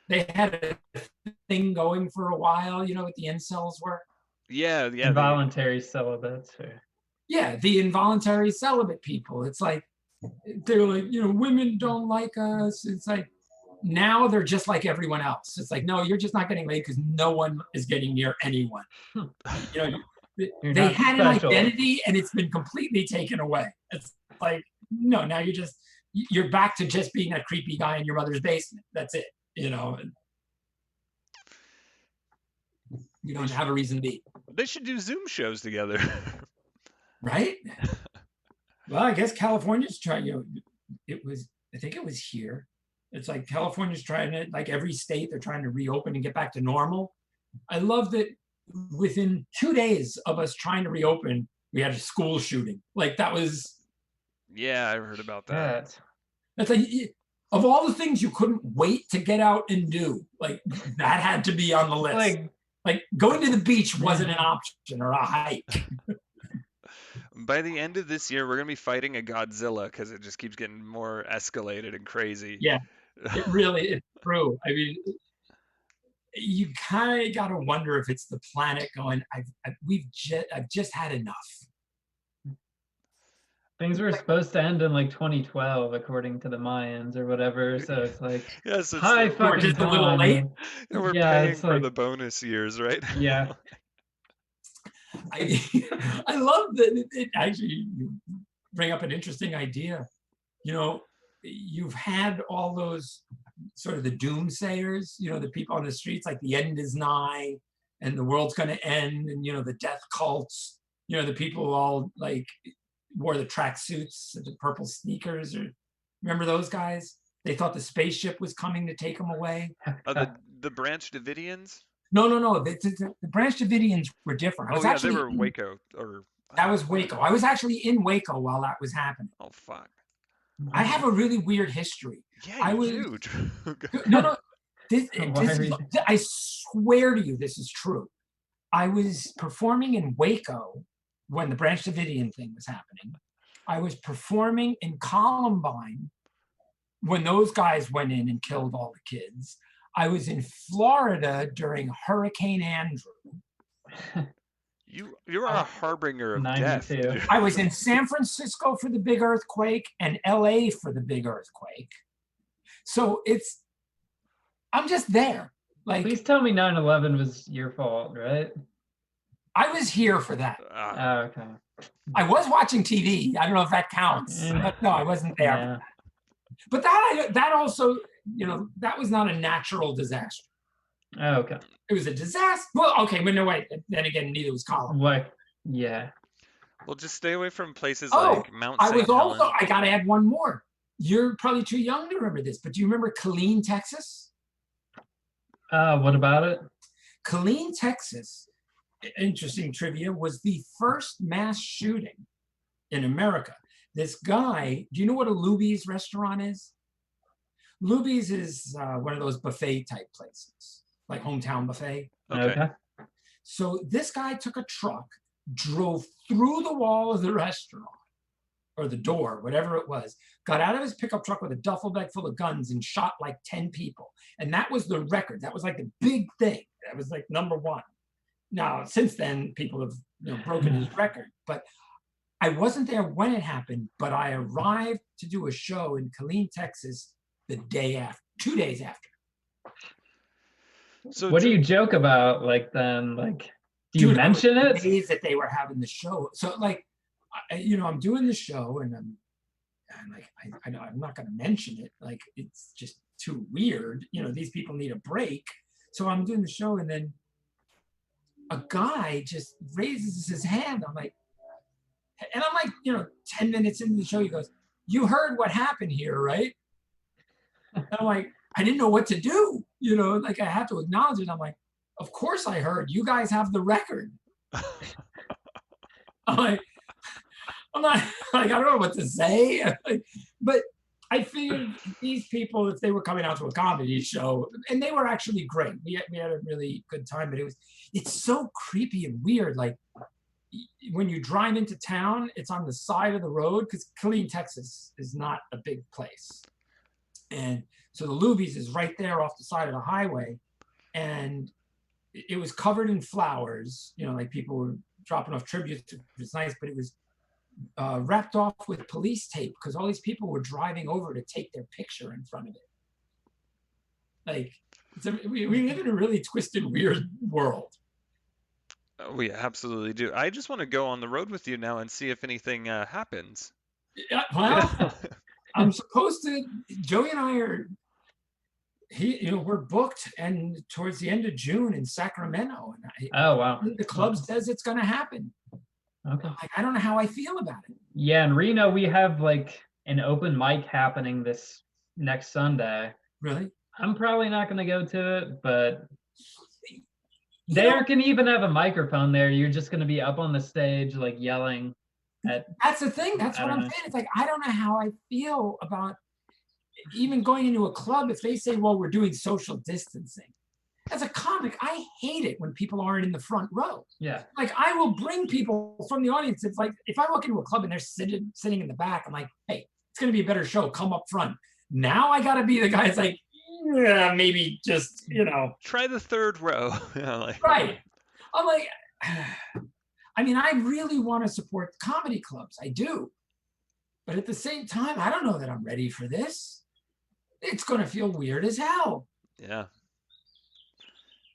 They had a thing going for a while, you know what the incels were? Yeah. Yeah. involuntary celibates. Or... Yeah, the involuntary celibate people. It's like, they're like, you know, women don't like us. It's like, now they're just like everyone else. It's like, no, you're just not getting laid because no one is getting near anyone. You know, they had an identity and it's been completely taken away. It's like, no, now you're back to just being a creepy guy in your mother's basement. That's it. You know, you don't have a reason to be. They should do Zoom shows together. Right? Well, I guess California's trying, you know, I think it was here. It's like California's trying to, like every state, they're trying to reopen and get back to normal. I love that within 2 days of us trying to reopen, we had a school shooting. Like that was. Yeah, I heard about that. That's like, of all the things you couldn't wait to get out and do, like that had to be on the list. Like going to the beach wasn't an option or a hike. By the end of this year, we're gonna be fighting a Godzilla because it just keeps getting more escalated and crazy. Yeah, it's true. I mean, you kind of got to wonder if it's the planet going, I've just had enough. Things were supposed to end in like 2012, according to the Mayans or whatever. So it's like, yes, hi, fucking we're just a little late. And we're paying for the bonus years, right? Yeah. I love that it actually, you bring up an interesting idea. You know, you've had all those sort of the doomsayers, you know, the people on the streets, like the end is nigh and the world's going to end, and, you know, the death cults, you know, the people who all like wore the tracksuits and the purple sneakers, or remember those guys? They thought the spaceship was coming to take them away. The Branch Davidians? No. The Branch Davidians were different. Oh yeah, they were Waco That was Waco. I was actually in Waco while that was happening. Oh fuck. I have a really weird history. Yeah, you do. No. I swear to you, this is true. I was performing in Waco when the Branch Davidian thing was happening. I was performing in Columbine when those guys went in and killed all the kids. I was in Florida during Hurricane Andrew. You're a harbinger of 92. Death. I was in San Francisco for the big earthquake and LA for the big earthquake. So I'm just there. Like, please tell me 9/11 was your fault, right? I was here for that. Okay. I was watching TV. I don't know if that counts. But no, I wasn't there. Yeah. But that also, you know, that was not a natural disaster. Oh, okay. It was a disaster. Well, okay, but no, wait. Then again, neither was Columbine. Like, yeah. Well, just stay away from places like Mount St. Helens. I got to add one more. You're probably too young to remember this, but do you remember Killeen, Texas? What about it? Killeen, Texas, interesting trivia, was the first mass shooting in America. This guy, do you know what a Luby's restaurant is? Luby's is one of those buffet type places, like hometown buffet. Okay. So this guy took a truck, drove through the wall of the restaurant, or the door, whatever it was, got out of his pickup truck with a duffel bag full of guns and shot like 10 people. And that was the record. That was like the big thing. That was like number one. Now, since then, people have broken his record. But I wasn't there when it happened, but I arrived to do a show in Killeen, Texas, the day after, 2 days after. So What do you joke about? Like then, like, do you mention it? Days that they were having the show. So like, I'm doing the show, and I'm like, I'm not going to mention it. Like, it's just too weird. These people need a break. So I'm doing the show, and then a guy just raises his hand. I'm like, 10 minutes into the show, he goes, "You heard what happened here, right?" And I'm like, I didn't know what to do. Like, I had to acknowledge it. I'm like, of course I heard. You guys have the record. I'm not like, I don't know what to say. But I figured these people, if they were coming out to a comedy show, and they were actually great. We had a really good time, but it's so creepy and weird. Like, when you drive into town, it's on the side of the road, because Killeen, Texas is not a big place. And so the Luby's is right there off the side of the highway. And it was covered in flowers, like people were dropping off tributes. It was nice, but it was wrapped off with police tape, because all these people were driving over to take their picture in front of it. Like, we live in a really twisted, weird world. We absolutely do. I just want to go on the road with you now and see if anything happens. Yeah, well, I'm supposed to. Joey and I are. We're booked, and towards the end of June in Sacramento. And Oh wow! The club says it's going to happen. Okay. Like, I don't know how I feel about it. Yeah, in Reno we have like an open mic happening this next Sunday. Really? I'm probably not going to go to it, but there can even have a microphone there. You're just going to be up on the stage, like yelling at. That's the thing. That's what I'm saying. It's like, I don't know how I feel about even going into a club if they say, well, we're doing social distancing. As a comic, I hate it when people aren't in the front row. Yeah. Like, I will bring people from the audience. It's like, if I walk into a club and they're sitting in the back, I'm like, hey, it's going to be a better show. Come up front. Now I got to be the guy that's like, yeah, maybe just, Try the third row. Right. I'm like, I mean, I really want to support comedy clubs. I do. But at the same time, I don't know that I'm ready for this. It's going to feel weird as hell. Yeah.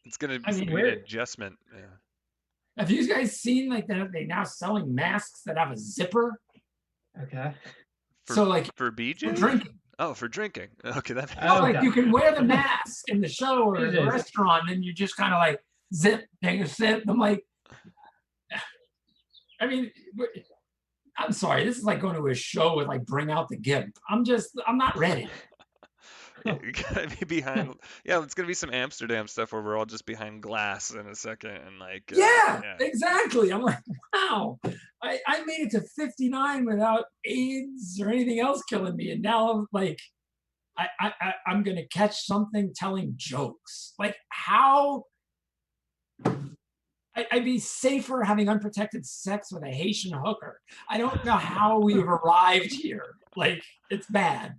It's going to be an adjustment. Yeah. Have you guys seen like that? They now selling masks that have a zipper. Okay. So like for BJ? For drinking. Oh, for drinking. Okay, that. Like you can wear the mask in the show or in the restaurant, and you just kind of like zip, take a sip. I'm like, I mean, I'm sorry. This is like going to a show with like Bring Out the Gimp. I'm not ready. You gotta be behind. Yeah, it's gonna be some Amsterdam stuff where we're all just behind glass in a second, and like. Yeah, exactly. I'm like, wow. I made it to 59 without AIDS or anything else killing me, and now like, I'm gonna catch something telling jokes. Like, how? I'd be safer having unprotected sex with a Haitian hooker. I don't know how we've arrived here. Like, it's bad.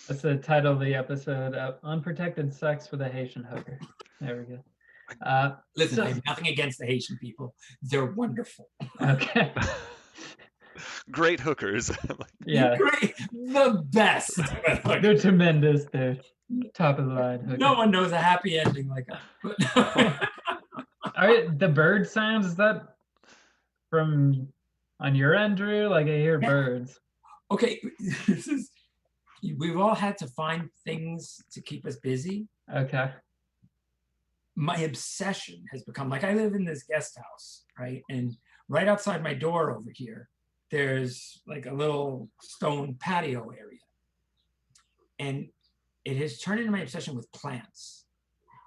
That's the title of the episode, Unprotected Sex with a Haitian Hooker. There we go. Listen, I have nothing against the Haitian people. They're wonderful. Okay. Great hookers. Yeah. Great. The best. They're tremendous. They're top of the line. Hookers. No one knows a happy ending like that. All right, the bird sounds, is that from on your end, Drew? Like, I hear birds. Okay, we've all had to find things to keep us busy. Okay. My obsession has become, like, I live in this guest house, right? And right outside my door over here, there's like a little stone patio area. And it has turned into my obsession with plants.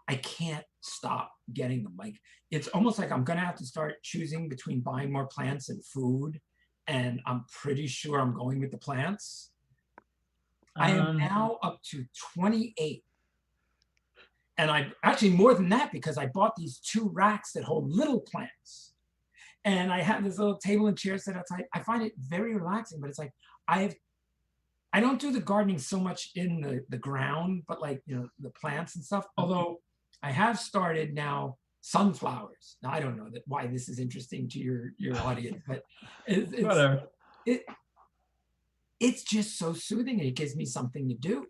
I can't stop getting them. Like, it's almost like I'm gonna have to start choosing between buying more plants and food. And I'm pretty sure I'm going with the plants. I am now up to 28. And I actually more than that, because I bought these 2 racks that hold little plants. And I have this little table and chair set outside. I find it very relaxing, but it's like I don't do the gardening so much in the ground, but like, you know, the plants and stuff. Although I have started now sunflowers. Now I don't know why this is interesting to your audience, but Whatever. it's just so soothing and it gives me something to do.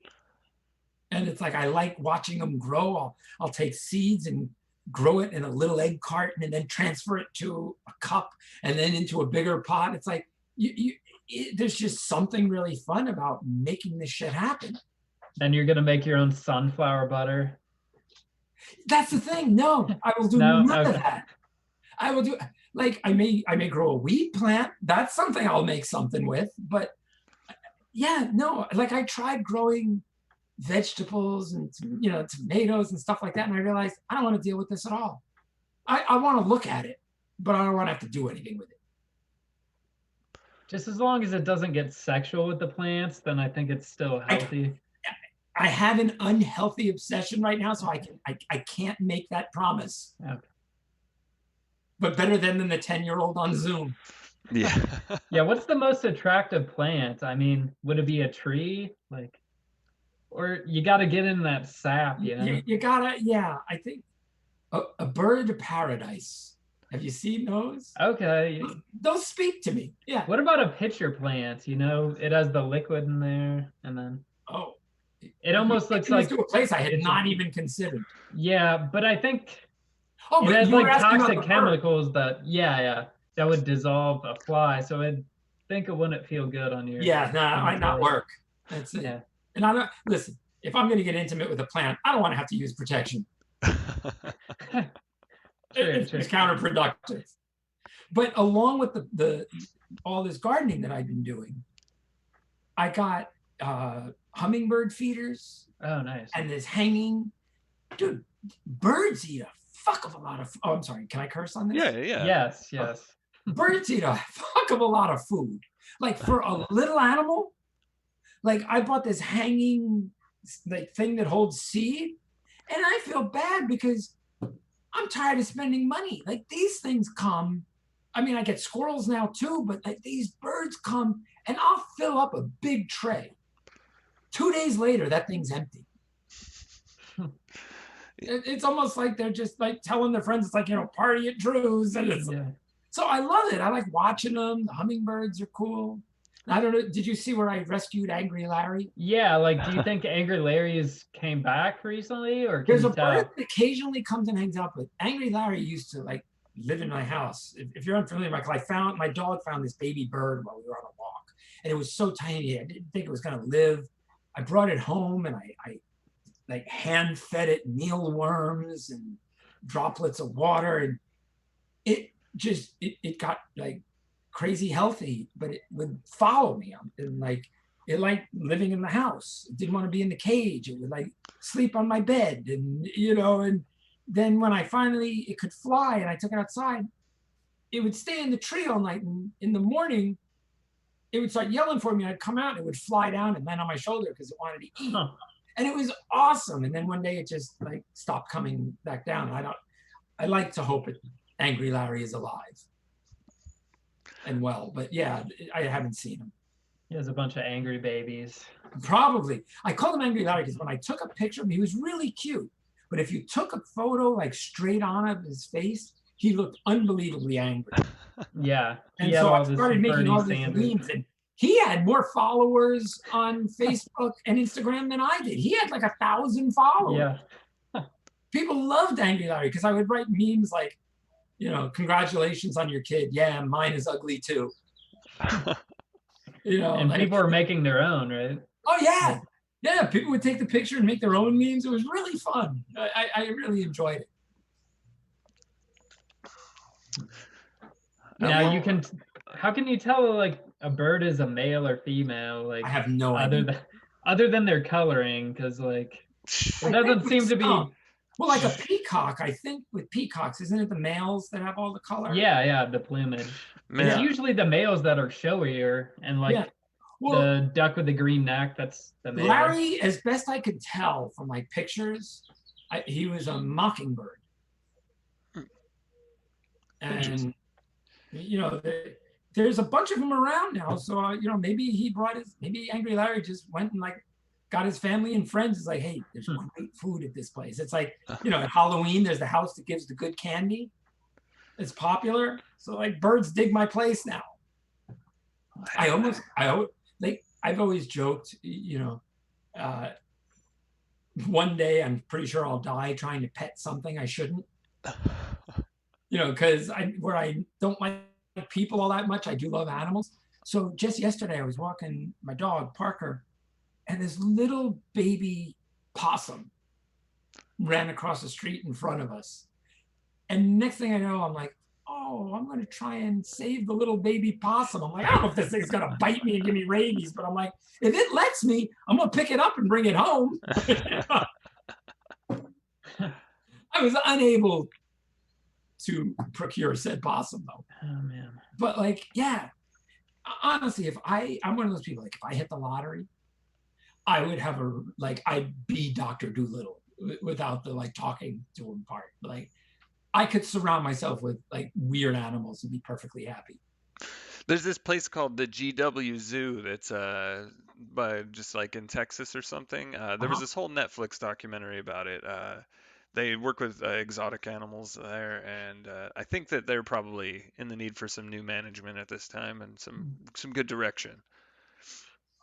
And it's like I like watching them grow. I'll take seeds and grow it in a little egg carton and then transfer it to a cup and then into a bigger pot. It's like there's just something really fun about making this shit happen. And you're gonna make your own sunflower butter. That's the thing. No, I will do none of that. I will do like I may grow a weed plant. That's something I'll make something with. But yeah, no, like I tried growing vegetables and, you know, tomatoes and stuff like that, and I realized I don't want to deal with this at all. I want to look at it, but I don't want to have to do anything with it. Just as long as it doesn't get sexual with the plants, then I think it's still healthy. I have an unhealthy obsession right now, so I can't make that promise. Okay. But better than the 10-year-old on Zoom. Yeah. Yeah, what's the most attractive plant? I mean, would it be a tree? Like, or you got to get in that sap, you know? You gotta, yeah. I think a bird of paradise. Have you seen those? Okay. Those speak to me. Yeah. What about a pitcher plant? You know, it has the liquid in there, and then Oh, it almost looks like to a place I had not even considered. Yeah, but I think Oh, it but has you were like asking about toxic the bird. chemicals that that would dissolve a fly. So I think it wouldn't feel good on your. Yeah, no, it might not work. That's it. Yeah. And I don't listen. If I'm going to get intimate with a plant, I don't want to have to use protection. It's counterproductive. But along with the all this gardening that I've been doing, I got hummingbird feeders. Oh, nice. And this hanging, dude. Birds eat a fuck of a lot of. Oh, I'm sorry. Can I curse on this? Yeah. Yes. Birds eat a fuck of a lot of food. Like for a little animal, like I bought this hanging like thing that holds seed, and I feel bad because I'm tired of spending money. Like these things come. I mean, I get squirrels now too, but like these birds come and I'll fill up a big tray. 2 days later, that thing's empty. It's almost like they're just like telling their friends, it's like, you know, party at Drew's. And it's so I love it. I like watching them. The hummingbirds are cool. I don't know. Did you see where I rescued Angry Larry? Yeah, like, do you think Angry Larry's came back recently, or There's a bird that occasionally comes and hangs out, but Angry Larry used to like live in my house. If you're unfamiliar, Michael, my dog found this baby bird while we were on a walk, and it was so tiny. I didn't think it was going to live. I brought it home and I like hand fed it mealworms and droplets of water, and it got like crazy healthy, but it would follow me. And like it liked living in the house. It didn't want to be in the cage. It would like sleep on my bed, and you know. And then when it could fly, and I took it outside, it would stay in the tree all night. And in the morning, it would start yelling for me. I'd come out, and it would fly down and land on my shoulder because it wanted to eat. And it was awesome. And then one day it just like stopped coming back down. I like to hope Angry Larry is alive and well, but yeah, I haven't seen him. He has a bunch of angry babies. Probably. I called him Angry Larry because when I took a picture of him, he was really cute. But if you took a photo like straight on of his face, he looked unbelievably angry. Yeah. And so I started making all these memes, and he had more followers on Facebook and Instagram than I did. He had like 1,000 followers. Yeah. People loved Angry Larry because I would write memes like, you know, congratulations on your kid. Yeah, mine is ugly too. You know, and like, people are making their own, right? Oh yeah. Yeah, people would take the picture and make their own memes. It was really fun. I really enjoyed it. Now how can you tell like a bird is a male or female? Like I have no idea. Other than their coloring, because like it doesn't seem to be. Well, like a peacock, I think with peacocks, isn't it the males that have all the color? Yeah, the plumage. It's usually the males that are showier, and like the duck with the green neck, that's the male. Larry, as best I could tell from my pictures, he was a mockingbird. And There's a bunch of them around now. So, maybe Angry Larry just went and like got his family and friends. It's like, hey, there's great food at this place. It's like, at Halloween, there's the house that gives the good candy. It's popular. So like birds dig my place now. I've always joked, one day I'm pretty sure I'll die trying to pet something I shouldn't. Because where I don't like people all that much, I do love animals. So just yesterday I was walking my dog, Parker, and this little baby possum ran across the street in front of us. And next thing I know, I'm like, oh, I'm going to try and save the little baby possum. I'm like, I don't know if this thing's going to bite me and give me rabies, but I'm like, if it lets me, I'm going to pick it up and bring it home. I was unable to procure said possum though. Oh man. But like, yeah, honestly, I'm one of those people, like if I hit the lottery, I would have I'd be Dr. Dolittle without the like talking to him part. Like I could surround myself with like weird animals and be perfectly happy. There's this place called the GW Zoo that's just like in Texas or something. There was this whole Netflix documentary about it. They work with exotic animals there, and I think that they're probably in the need for some new management at this time and some good direction.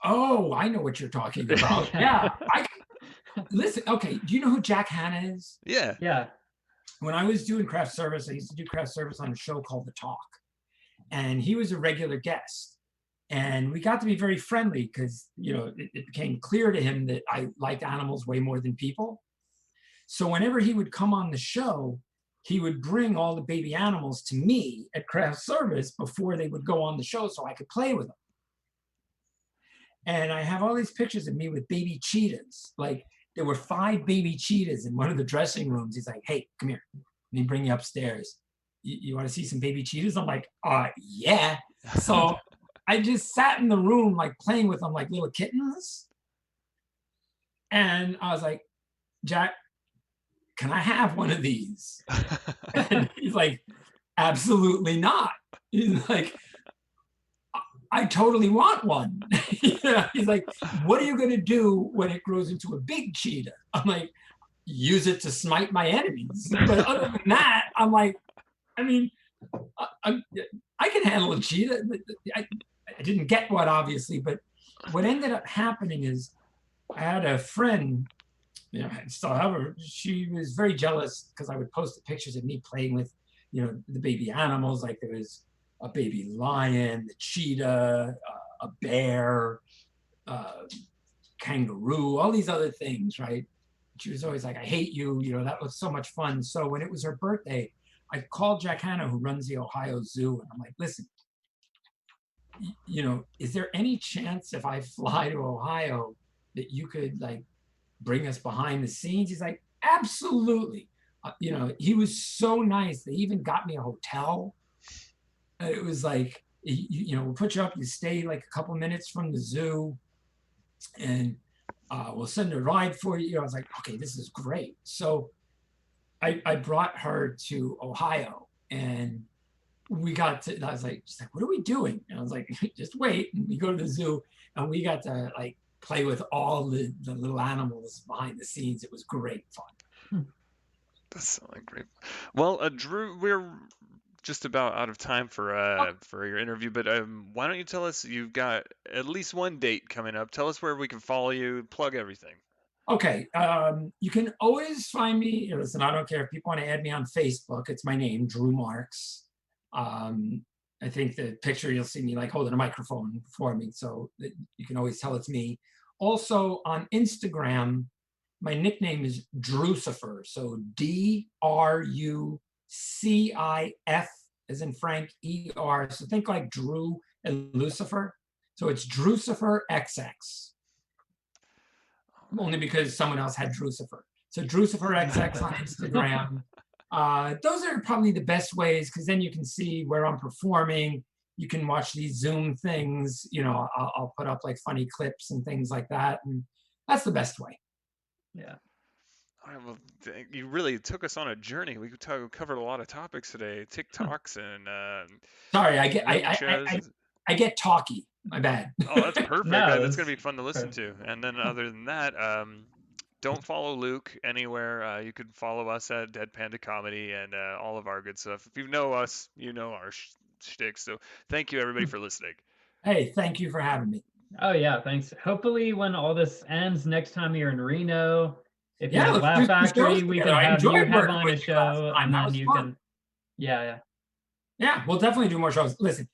Oh, I know what you're talking about. Yeah. Listen, okay, do you know who Jack Hanna is? Yeah. Yeah. When I was doing craft service, I used to do craft service on a show called The Talk. And he was a regular guest. And we got to be very friendly because, it became clear to him that I liked animals way more than people. So whenever he would come on the show, he would bring all the baby animals to me at craft service before they would go on the show so I could play with them. And I have all these pictures of me with baby cheetahs. Like there were 5 baby cheetahs in one of the dressing rooms. He's like, hey, come here. Let me bring you upstairs. You want to see some baby cheetahs? I'm like, yeah. So I just sat in the room, like playing with them like little kittens. And I was like, Jack, can I have one of these? And he's like, absolutely not. He's like, I totally want one. He's like, what are you going to do when it grows into a big cheetah? I'm like, use it to smite my enemies. But other than that, I'm like, I can handle a cheetah. I didn't get one, obviously, but what ended up happening is I had a friend, I still have her. She was very jealous because I would post the pictures of me playing with, the baby animals. Like there was a baby lion, the cheetah, a bear, kangaroo, all these other things, right? She was always like, I hate you. That was so much fun. So when it was her birthday, I called Jack Hanna, who runs the Ohio Zoo, and I'm like, listen, is there any chance if I fly to Ohio that you could like bring us behind the scenes? He's like, absolutely. He was so nice. They even got me a hotel. It was like, we'll put you up, you stay like a couple minutes from the zoo and we'll send a ride for you. I was like, okay, this is great. So I brought her to Ohio and I was like, she's like, what are we doing? And I was like, just wait. And we go to the zoo and we got to like play with all the little animals behind the scenes. It was great fun. That's like great. Well, Drew, we're just about out of time for your interview, but why don't you tell us, you've got at least one date coming up. Tell us where we can follow you, plug everything. Okay, you can always find me. Listen, I don't care if people want to add me on Facebook. It's my name, Drew Marks. I think the picture you'll see me like holding a microphone for me, so that you can always tell it's me. Also on Instagram, my nickname is Drucifer. So DRUCIF as in Frank ER. So think like Drew and Lucifer. So it's Drucifer XX. Only because someone else had Drucifer. So Drucifer XX on Instagram. Those are probably the best ways because then you can see where I'm performing. You can watch these Zoom things. I'll put up like funny clips and things like that. And that's the best way. Yeah. All right, well, you really took us on a journey. We covered a lot of topics today. TikToks and Sorry, I get radio shows. I get talky. My bad. Oh, that's perfect. No, That's that's gonna be fun to listen to. And then other than that, don't follow Luke anywhere. You can follow us at Dead Panda Comedy and all of our good stuff. If you know us, you know our shtick. So thank you everybody for listening. Hey, thank you for having me. Oh yeah, thanks. Hopefully when all this ends, next time you're in Reno, if Yeah, you're at let's do Laugh some Factory, shows we together. can I have you enjoyed have working on a with you last show time. and That then was you fun. can, yeah. Yeah, we'll definitely do more shows. Listen,